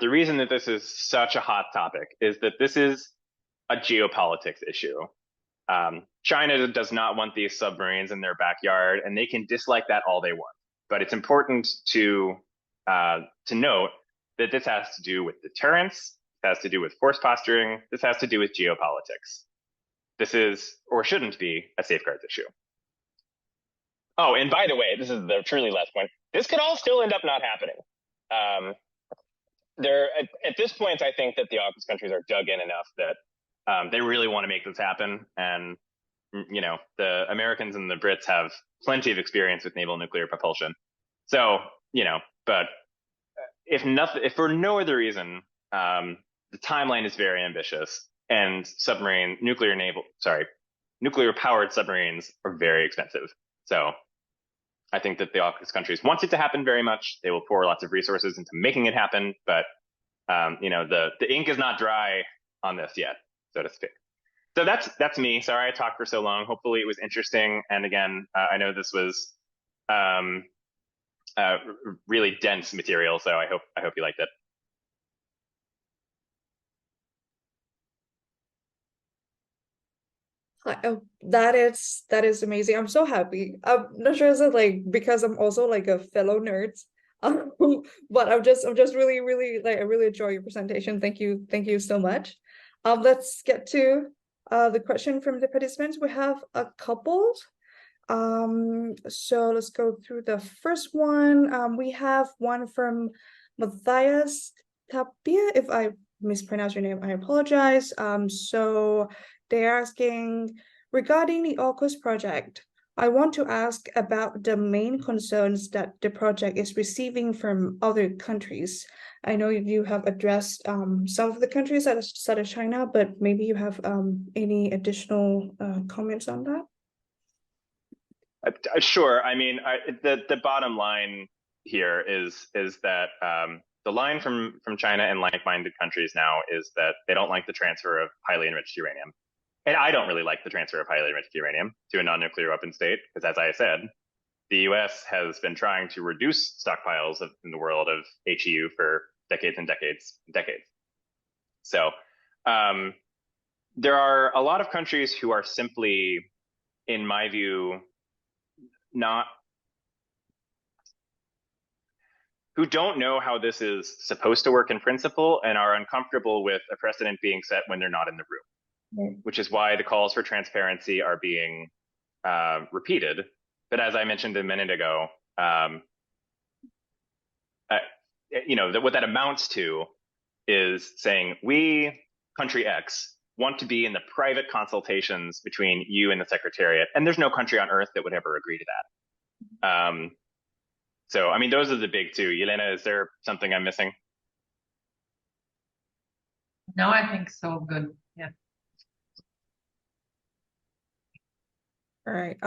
the reason that this is such a hot topic is that this is a geopolitics issue. China does not want these submarines in their backyard, and they can dislike that all they want. But it's important to note that this has to do with deterrence, it has to do with force posturing, this has to do with geopolitics. This is, or shouldn't be, a safeguards issue. Oh, and by the way, this is the truly last point. This could all still end up not happening. At this point, I think that the AUKUS countries are dug in enough that they really want to make this happen. And, the Americans and the Brits have plenty of experience with naval nuclear propulsion. So, but if for no other reason, the timeline is very ambitious, and nuclear powered submarines are very expensive. So I think that the AUKUS countries want it to happen very much. They will pour lots of resources into making it happen, but the ink is not dry on this yet, so to speak. So that's me. Sorry I talked for so long. Hopefully it was interesting. And again, I know this was really dense material, so I hope you liked it. That is amazing. I'm so happy. I'm not sure is it like because I'm also like a fellow nerd. But I'm just really, really like I really enjoy your presentation. Thank you so much. Let's get to the question from the participants. We have a couple. So let's go through the first one. We have one from Matthias Tapia. If I mispronounce your name, I apologize. So they're asking regarding the AUKUS project. I want to ask about the main concerns that the project is receiving from other countries. I know you have addressed some of the countries outside of China, but maybe you have any additional comments on that? Sure. I mean, the bottom line here is that the line from China and like-minded countries now is that they don't like the transfer of highly enriched uranium. And I don't really like the transfer of highly enriched uranium to a non-nuclear weapon state, because as I said, the US has been trying to reduce stockpiles in the world of HEU for decades and decades and decades. So there are a lot of countries who are simply, in my view, who don't know how this is supposed to work in principle and are uncomfortable with a precedent being set when they're not in the room, which is why the calls for transparency are being repeated. But as I mentioned a minute ago, what that amounts to is saying we, country X, want to be in the private consultations between you and the Secretariat, and there's no country on earth that would ever agree to that. So, I mean, those are the big two. Yelena, is there something I'm missing? No, I think so. Good. Yeah. All right.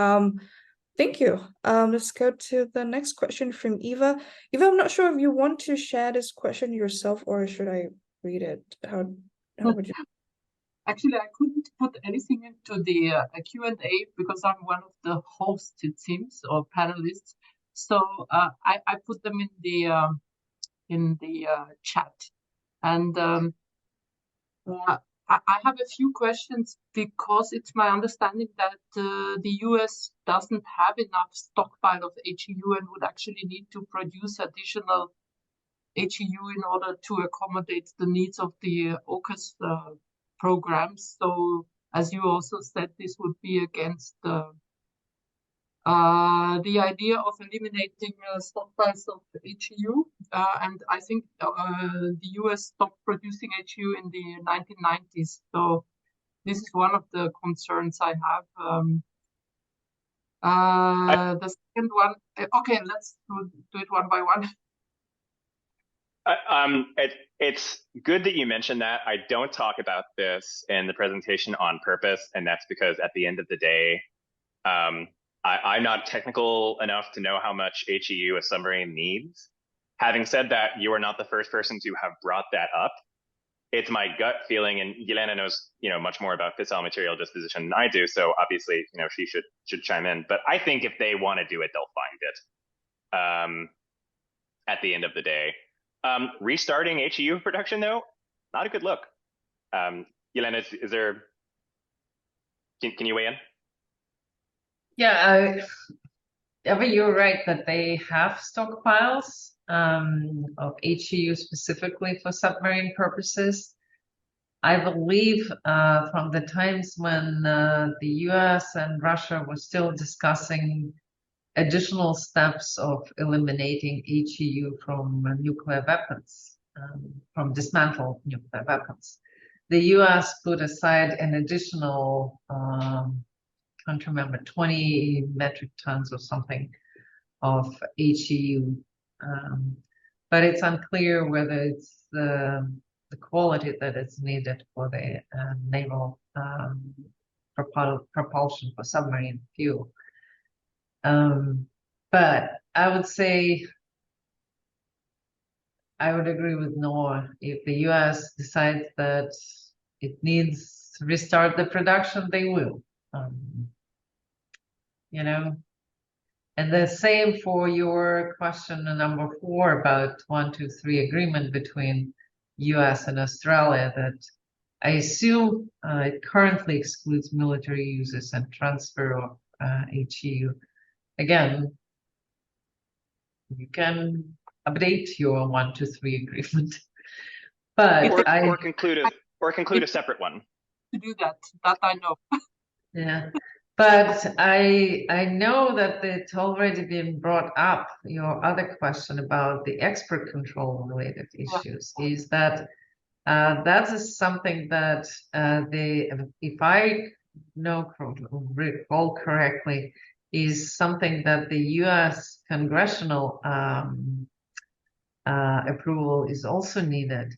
Thank you. Let's go to the next question from Eva. Eva, I'm not sure if you want to share this question yourself or should I read it? How would you? Actually, I couldn't put anything into the Q&A because I'm one of the hosts, it seems, or panelists. So I put them in the chat, and I have a few questions because it's my understanding that the US doesn't have enough stockpile of HEU and would actually need to produce additional HEU in order to accommodate the needs of the AUKUS programs. So, as you also said, this would be against the idea of eliminating stockpiles of HEU. And I think the US stopped producing HEU in the 1990s. So this is one of the concerns I have. The second one, okay, let's do it one by one. It's good that you mentioned that. I don't talk about this in the presentation on purpose, and that's because at the end of the day, I'm not technical enough to know how much HEU a submarine needs. Having said that, you are not the first person to have brought that up. It's my gut feeling, and Yelena knows, much more about fissile material disposition than I do. So obviously, she should chime in. But I think if they want to do it, they'll find it. At the end of the day, restarting HEU production though, not a good look. Yelena, is there? Can you weigh in? Yeah, but you're right that they have stockpiles of HEU specifically for submarine purposes. I believe from the times when the US and Russia were still discussing additional steps of eliminating HEU from nuclear weapons, from dismantled nuclear weapons. The US put aside an additional, I can't remember, 20 metric tons or something of HEU. But it's unclear whether it's the quality that is needed for the naval propulsion for submarine fuel. But I would say I would agree with Noah. If the US decides that it needs to restart the production, they will. And the same for your question number 4 about 1, 2, 3 agreement between US and Australia, that I assume it currently excludes military uses and transfer of HEU. Again, you can update your 123 agreement, but or conclude a separate one. To do that I know. Yeah, but I know that it's already been brought up. Your other question about the export control related issues is that that is something that if I recall correctly, is something that the U.S. congressional approval is also needed,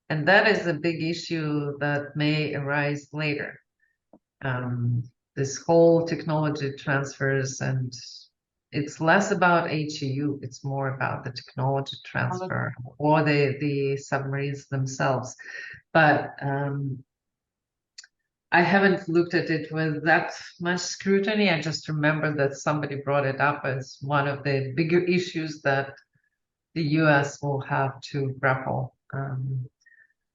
and that is a big issue that may arise later. This whole technology transfers, and it's less about HEU, it's more about the technology transfer or the submarines themselves. But I haven't looked at it with that much scrutiny. I just remember that somebody brought it up as one of the bigger issues that the US will have to grapple.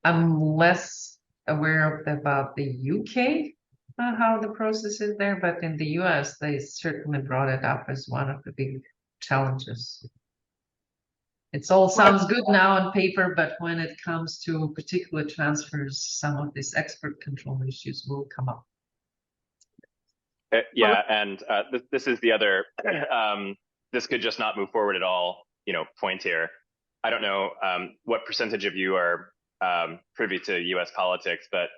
I'm less aware about the UK, how the process is there, but in the US, they certainly brought it up as one of the big challenges. It all sounds good now on paper, but when it comes to particular transfers, some of these export control issues will come up. Yeah, and this is the other, this could just not move forward at all, point here. I don't know what percentage of you are privy to US politics, but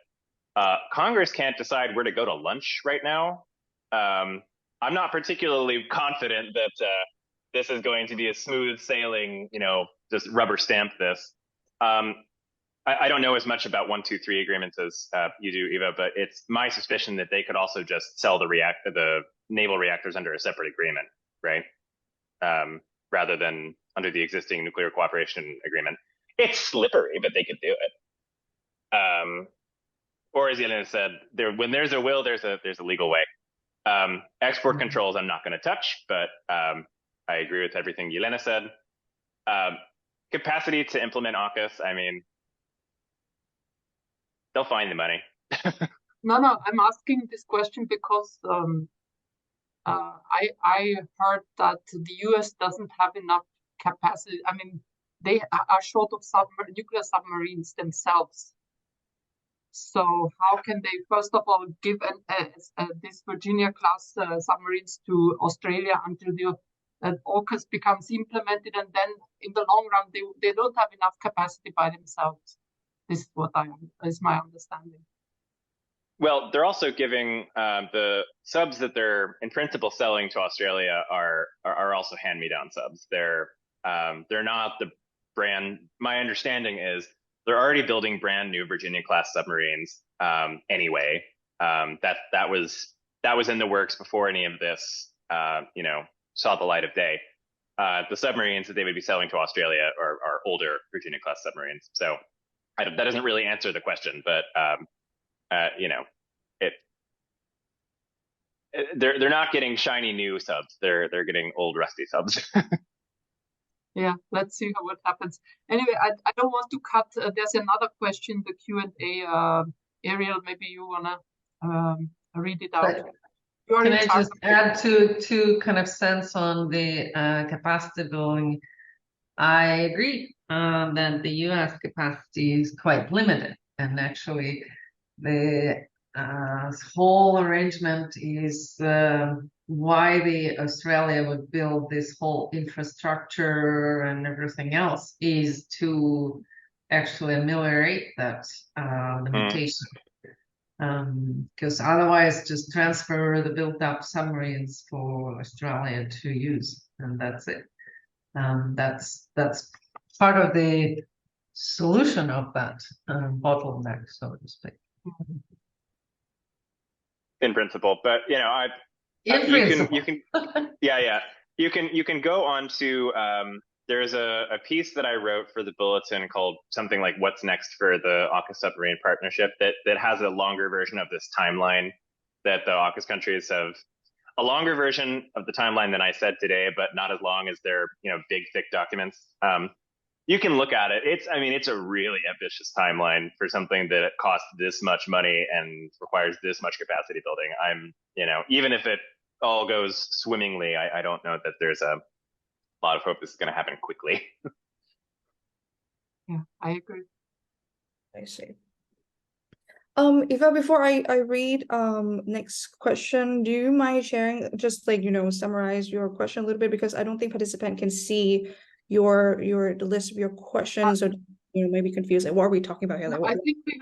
Congress can't decide where to go to lunch right now. I'm not particularly confident that this is going to be a smooth sailing, just rubber stamp this. I don't know as much about 123 agreements as you do, Eva, but it's my suspicion that they could also just sell the naval reactors under a separate agreement, right? Rather than under the existing nuclear cooperation agreement. It's slippery, but they could do it. Or as Yelena said, when there's a will, there's a legal way. Export controls, I'm not going to touch, but I agree with everything Yelena said. Capacity to implement AUKUS, I mean, they'll find the money. No, I'm asking this question because I heard that the US doesn't have enough capacity. I mean, they are short of nuclear submarines themselves. So how can they, first of all, give this Virginia-class submarines to Australia until the AUKUS becomes implemented, and then in the long run they don't have enough capacity by themselves. This is my understanding. Well, they're also giving the subs that they're in principle selling to Australia are also hand-me-down subs. They're not the brand. My understanding is they're already building brand new Virginia-class submarines anyway. That was in the works before any of this saw the light of day. The submarines that they would be selling to Australia are older Virginia-class submarines. So that doesn't really answer the question, but they're not getting shiny new subs. They're getting old rusty subs. Yeah, let's see what happens. Anyway, I don't want to cut. There's another question, the Q&A. Ariel, maybe you wanna read it out. Can I just add to kind of sense on the capacity building? I agree that the US capacity is quite limited, and actually the whole arrangement is why the Australia would build this whole infrastructure and everything else is to actually ameliorate that limitation. Because otherwise just transfer the built-up submarines for Australia to use, and that's it. That's part of the solution of that bottleneck, so to speak. In principle, but you can go on to there's a piece that I wrote for the bulletin called something like "What's Next for the AUKUS Submarine Partnership" that has a longer version of this timeline that the AUKUS countries have. A longer version of the timeline than I said today, but not as long as their big thick documents. You can look at it. It's a really ambitious timeline for something that costs this much money and requires this much capacity building. Even if it all goes swimmingly, I don't know that there's a lot of hope this is going to happen quickly. Yeah, I agree. I see. Eva, before I read next question, do you mind sharing, just like, summarize your question a little bit, because I don't think participant can see the list of your questions, so maybe confused. Like, what are we talking about here? Like, I think we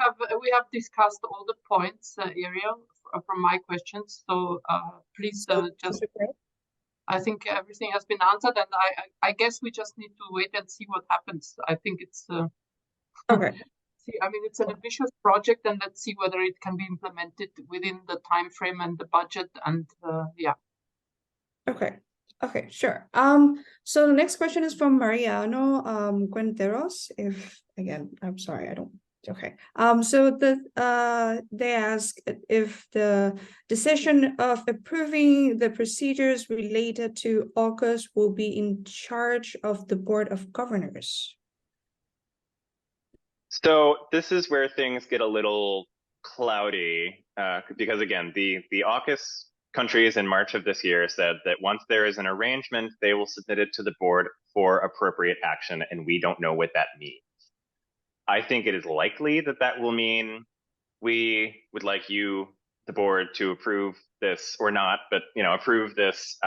have discussed all the points, Ariel, from my questions. So please just. I think everything has been answered, and I guess we just need to wait and see what happens. I think it's okay. It's an ambitious project, and let's see whether it can be implemented within the time frame and the budget. And yeah. Okay, sure. So the next question is from Mariano Guenteros. I'm sorry, I don't. Okay. So they ask if the decision of approving the procedures related to AUKUS will be in charge of the Board of Governors. So this is where things get a little cloudy, because again, the AUKUS countries in March of this year said that once there is an arrangement, they will submit it to the board for appropriate action, and we don't know what that means. I think it is likely that that will mean we would like you, the board, to approve this or not, but approve this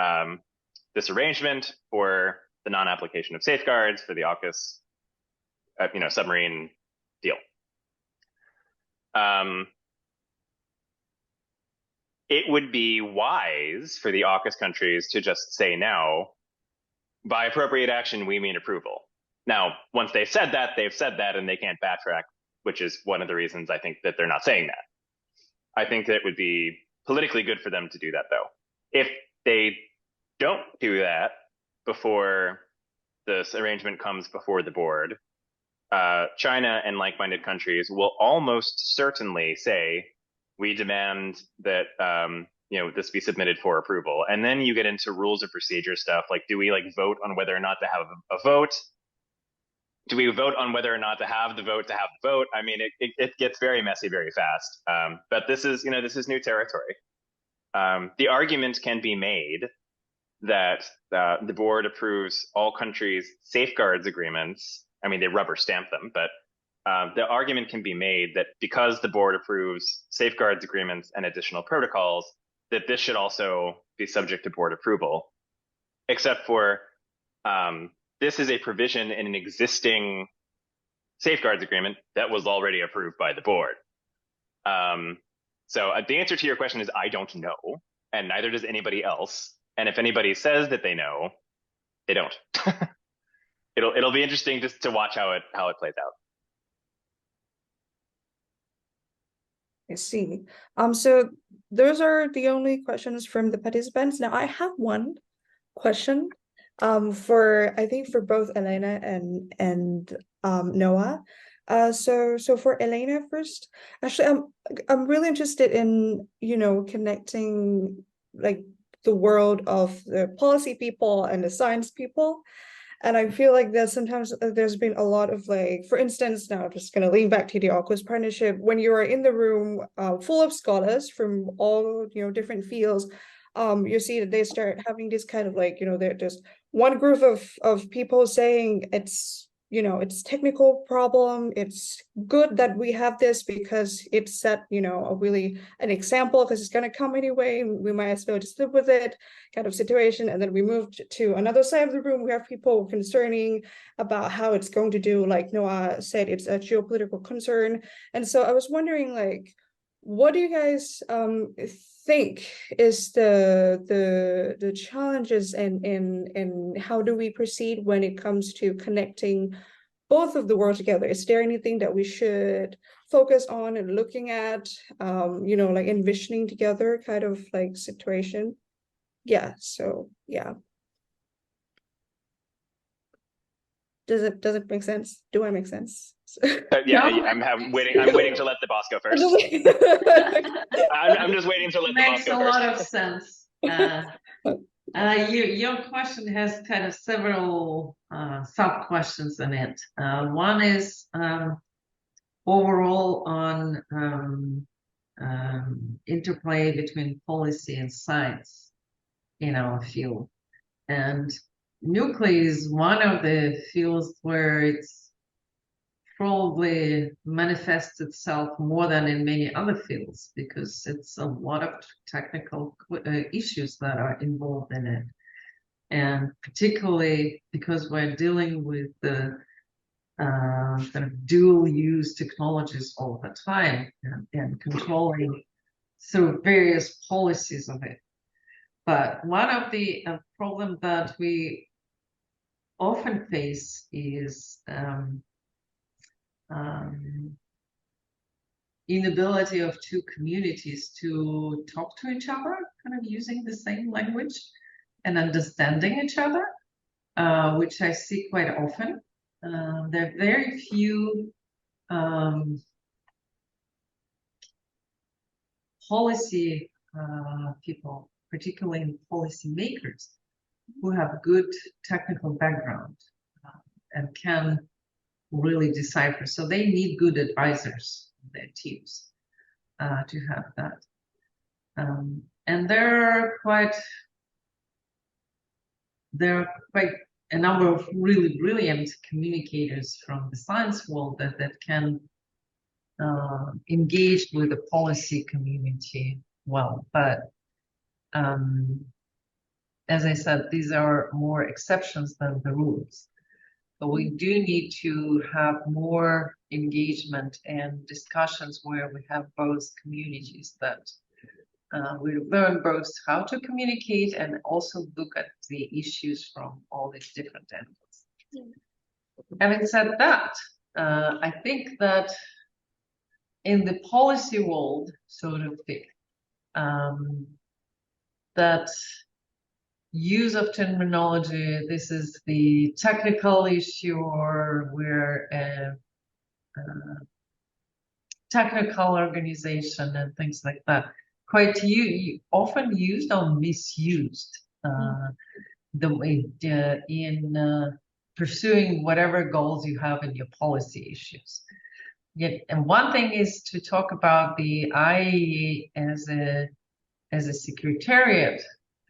this arrangement for the non-application of safeguards for the AUKUS submarine deal. It would be wise for the AUKUS countries to just say now, by appropriate action, we mean approval. Now, once they've said that, and they can't backtrack, which is one of the reasons I think that they're not saying that. I think that it would be politically good for them to do that, though. If they don't do that before this arrangement comes before the board, China and like-minded countries will almost certainly say, we demand that this be submitted for approval. And then you get into rules of procedure stuff, like, do we vote on whether or not to have a vote? Do we vote on whether or not to have the vote to have the vote? It gets very messy very fast. But this is new territory. The argument can be made that the board approves all countries' safeguards agreements. They rubber stamp them, but the argument can be made that because the board approves safeguards agreements and additional protocols, that this should also be subject to board approval, except for this is a provision in an existing safeguards agreement that was already approved by the board. So the answer to your question is I don't know, and neither does anybody else. And if anybody says that they know, they don't. It'll be interesting just to watch how it plays out. I see. So those are the only questions from the participants. Now I have one question for both Elena and Noah. So for Elena first, actually I'm really interested in connecting the world of the policy people and the science people. And I feel like there's been a lot of for instance, now I'm just going to lean back to the AUKUS partnership. When you are in the room full of scholars from all different fields, you see that they start having this kind of there's one group of people saying it's technical problem. It's good that we have this because it set an example, because it's going to come anyway. We might as well just live with it kind of situation. And then we moved to another side of the room. We have people concerning about how it's going to do, like Noah said, it's a geopolitical concern. And so I was wondering, what do you guys think is the challenges, and how do we proceed when it comes to connecting both of the worlds together? Is there anything that we should focus on and looking at, envisioning together kind of situation? Yeah, so yeah. Does it make sense? Do I make sense? Yeah, I'm waiting to let the boss go first. I'm just waiting to let the boss go first. Makes a lot of sense. Your question has kind of several sub questions in it. One is overall on interplay between policy and science in our field. And nuclear is one of the fields where it's probably manifests itself more than in many other fields, because it's a lot of technical issues that are involved in it. And particularly because we're dealing with the kind of dual use technologies all the time, and controlling through various policies of it. But one of the problem that we often face is inability of two communities to talk to each other, kind of using the same language and understanding each other, which I see quite often. There are very few policy people, particularly policy makers, who have good technical background and can really decipher. So they need good advisors in their teams to have that. And there are quite a number of really brilliant communicators from the science world that can engage with the policy community well. But as I said, these are more exceptions than the rules. But we do need to have more engagement and discussions where we have both communities that we learn both how to communicate and also look at the issues from all these different angles. Having said that, I think that in the policy world, so to speak, that use of terminology, this is the technical issue, or we're a technical organization and things like that, quite often used or misused in pursuing whatever goals you have in your policy issues. And one thing is to talk about the IAEA as a secretariat.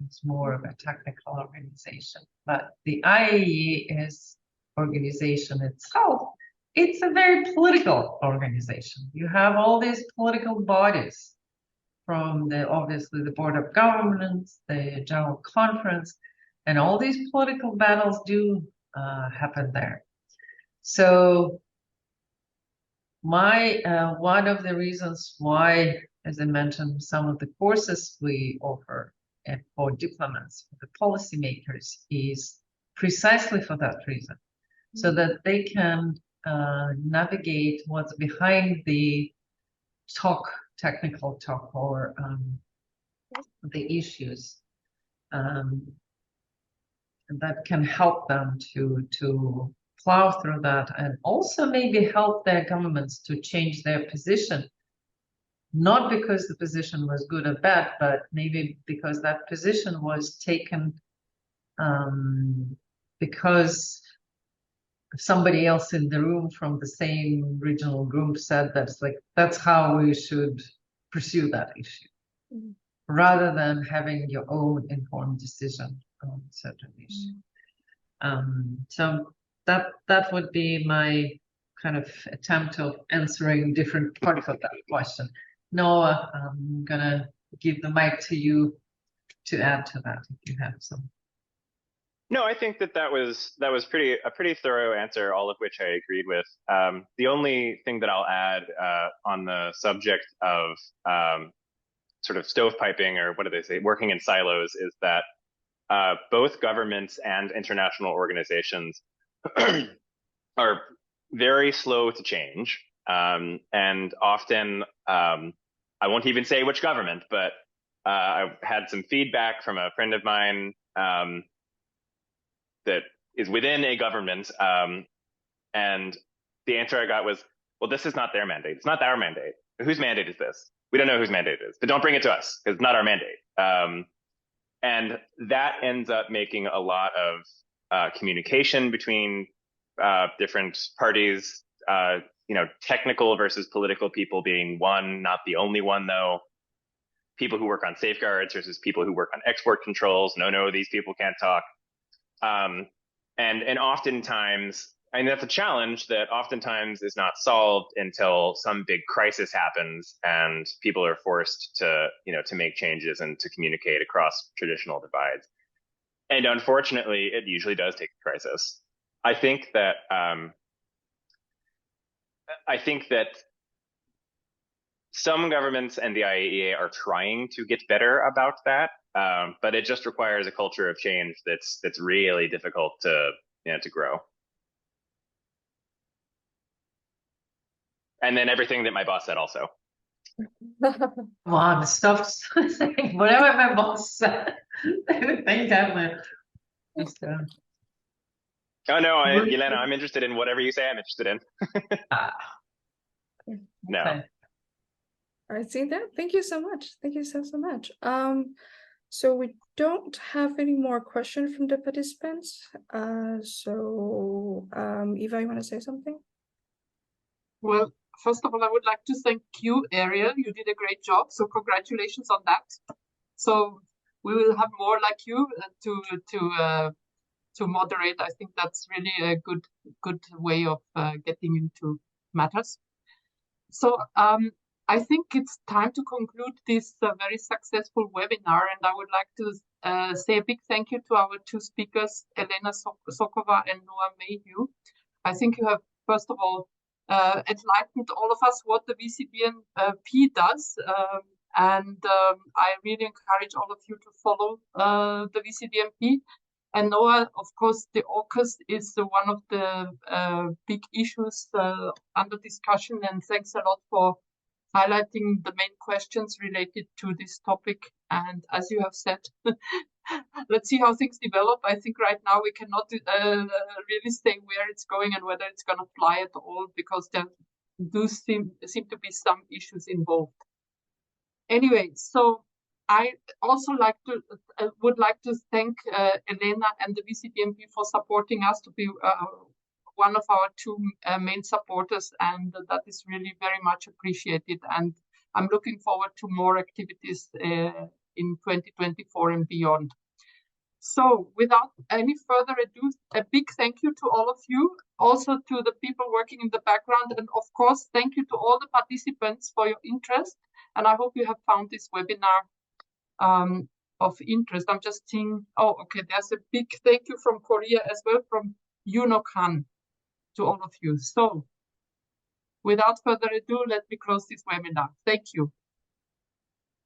It's more of a technical organization, but the IAEA as organization itself, it's a very political organization. You have all these political bodies, from obviously the Board of Governors, the General Conference, and all these political battles do happen there. So one of the reasons why, as I mentioned, some of the courses we offer and for diplomats, for the policymakers, is precisely for that reason, so that they can navigate what's behind the technical talk, or the issues, and that can help them to plow through that, and also maybe help their governments to change their position. Not because the position was good or bad, but maybe because that position was taken because somebody else in the room from the same regional group said that's how we should pursue that issue, rather than having your own informed decision on certain issue. So that would be my kind of attempt of answering different parts of that question. Noah, I'm gonna give the mic to you to add to that if you have some. No, I think that was a pretty thorough answer, all of which I agreed with. The only thing that I'll add on the subject of sort of stovepiping, or what do they say, working in silos, is that both governments and international organizations are very slow to change, and often I won't even say which government, but I've had some feedback from a friend of mine that is within a government, and the answer I got was, well, this is not their mandate. It's not our mandate. Whose mandate is this? We don't know whose mandate it is, but don't bring it to us because it's not our mandate. And that ends up making a lot of communication between different parties, technical versus political people being one, not the only one though. People who work on safeguards versus people who work on export controls. No, these people can't talk. And oftentimes, and that's a challenge that oftentimes is not solved until some big crisis happens and people are forced to make changes and to communicate across traditional divides. And unfortunately, it usually does take a crisis. I think that some governments and the IAEA are trying to get better about that, but it just requires a culture of change that's really difficult to grow. And then everything that my boss said also. Come on, stop saying whatever my boss said. Thank God. Oh no, Yelena, I'm interested in whatever you say. I'm interested in. No. Okay. All right, see that? Thank you so much. Thank you so much. So we don't have any more questions from the participants. Eva, you want to say something? Well, first of all, I would like to thank you, Ariel. You did a great job. So congratulations on that. So we will have more like you to moderate. I think that's really a good way of getting into matters. So I think it's time to conclude this very successful webinar, and I would like to say a big thank you to our two speakers, Elena Sokova and Noah Mayhew. I think you have, first of all, enlightened all of us what the VCDMP does, and I really encourage all of you to follow the VCDMP. And Noah, of course, the AUKUS is one of the big issues under discussion, and thanks a lot for highlighting the main questions related to this topic. And as you have said, let's see how things develop. I think right now we cannot really say where it's going and whether it's going to fly at all, because there do seem to be some issues involved. Anyway, so I also would like to thank Elena and the VCDMP for supporting us to be one of our two main supporters, and that is really very much appreciated. And I'm looking forward to more activities in 2024 and beyond. So without any further ado, a big thank you to all of you, also to the people working in the background, and of course, thank you to all the participants for your interest. And I hope you have found this webinar of interest. I'm just seeing, oh, okay, there's a big thank you from Korea as well, from Yuno Khan, to all of you. So without further ado, let me close this webinar. Thank you.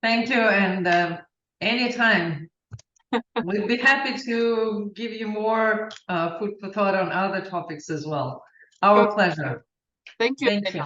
Thank you, and anytime. We'd be happy to give you more food for thought on other topics as well. Our pleasure. Thank you. Thank you.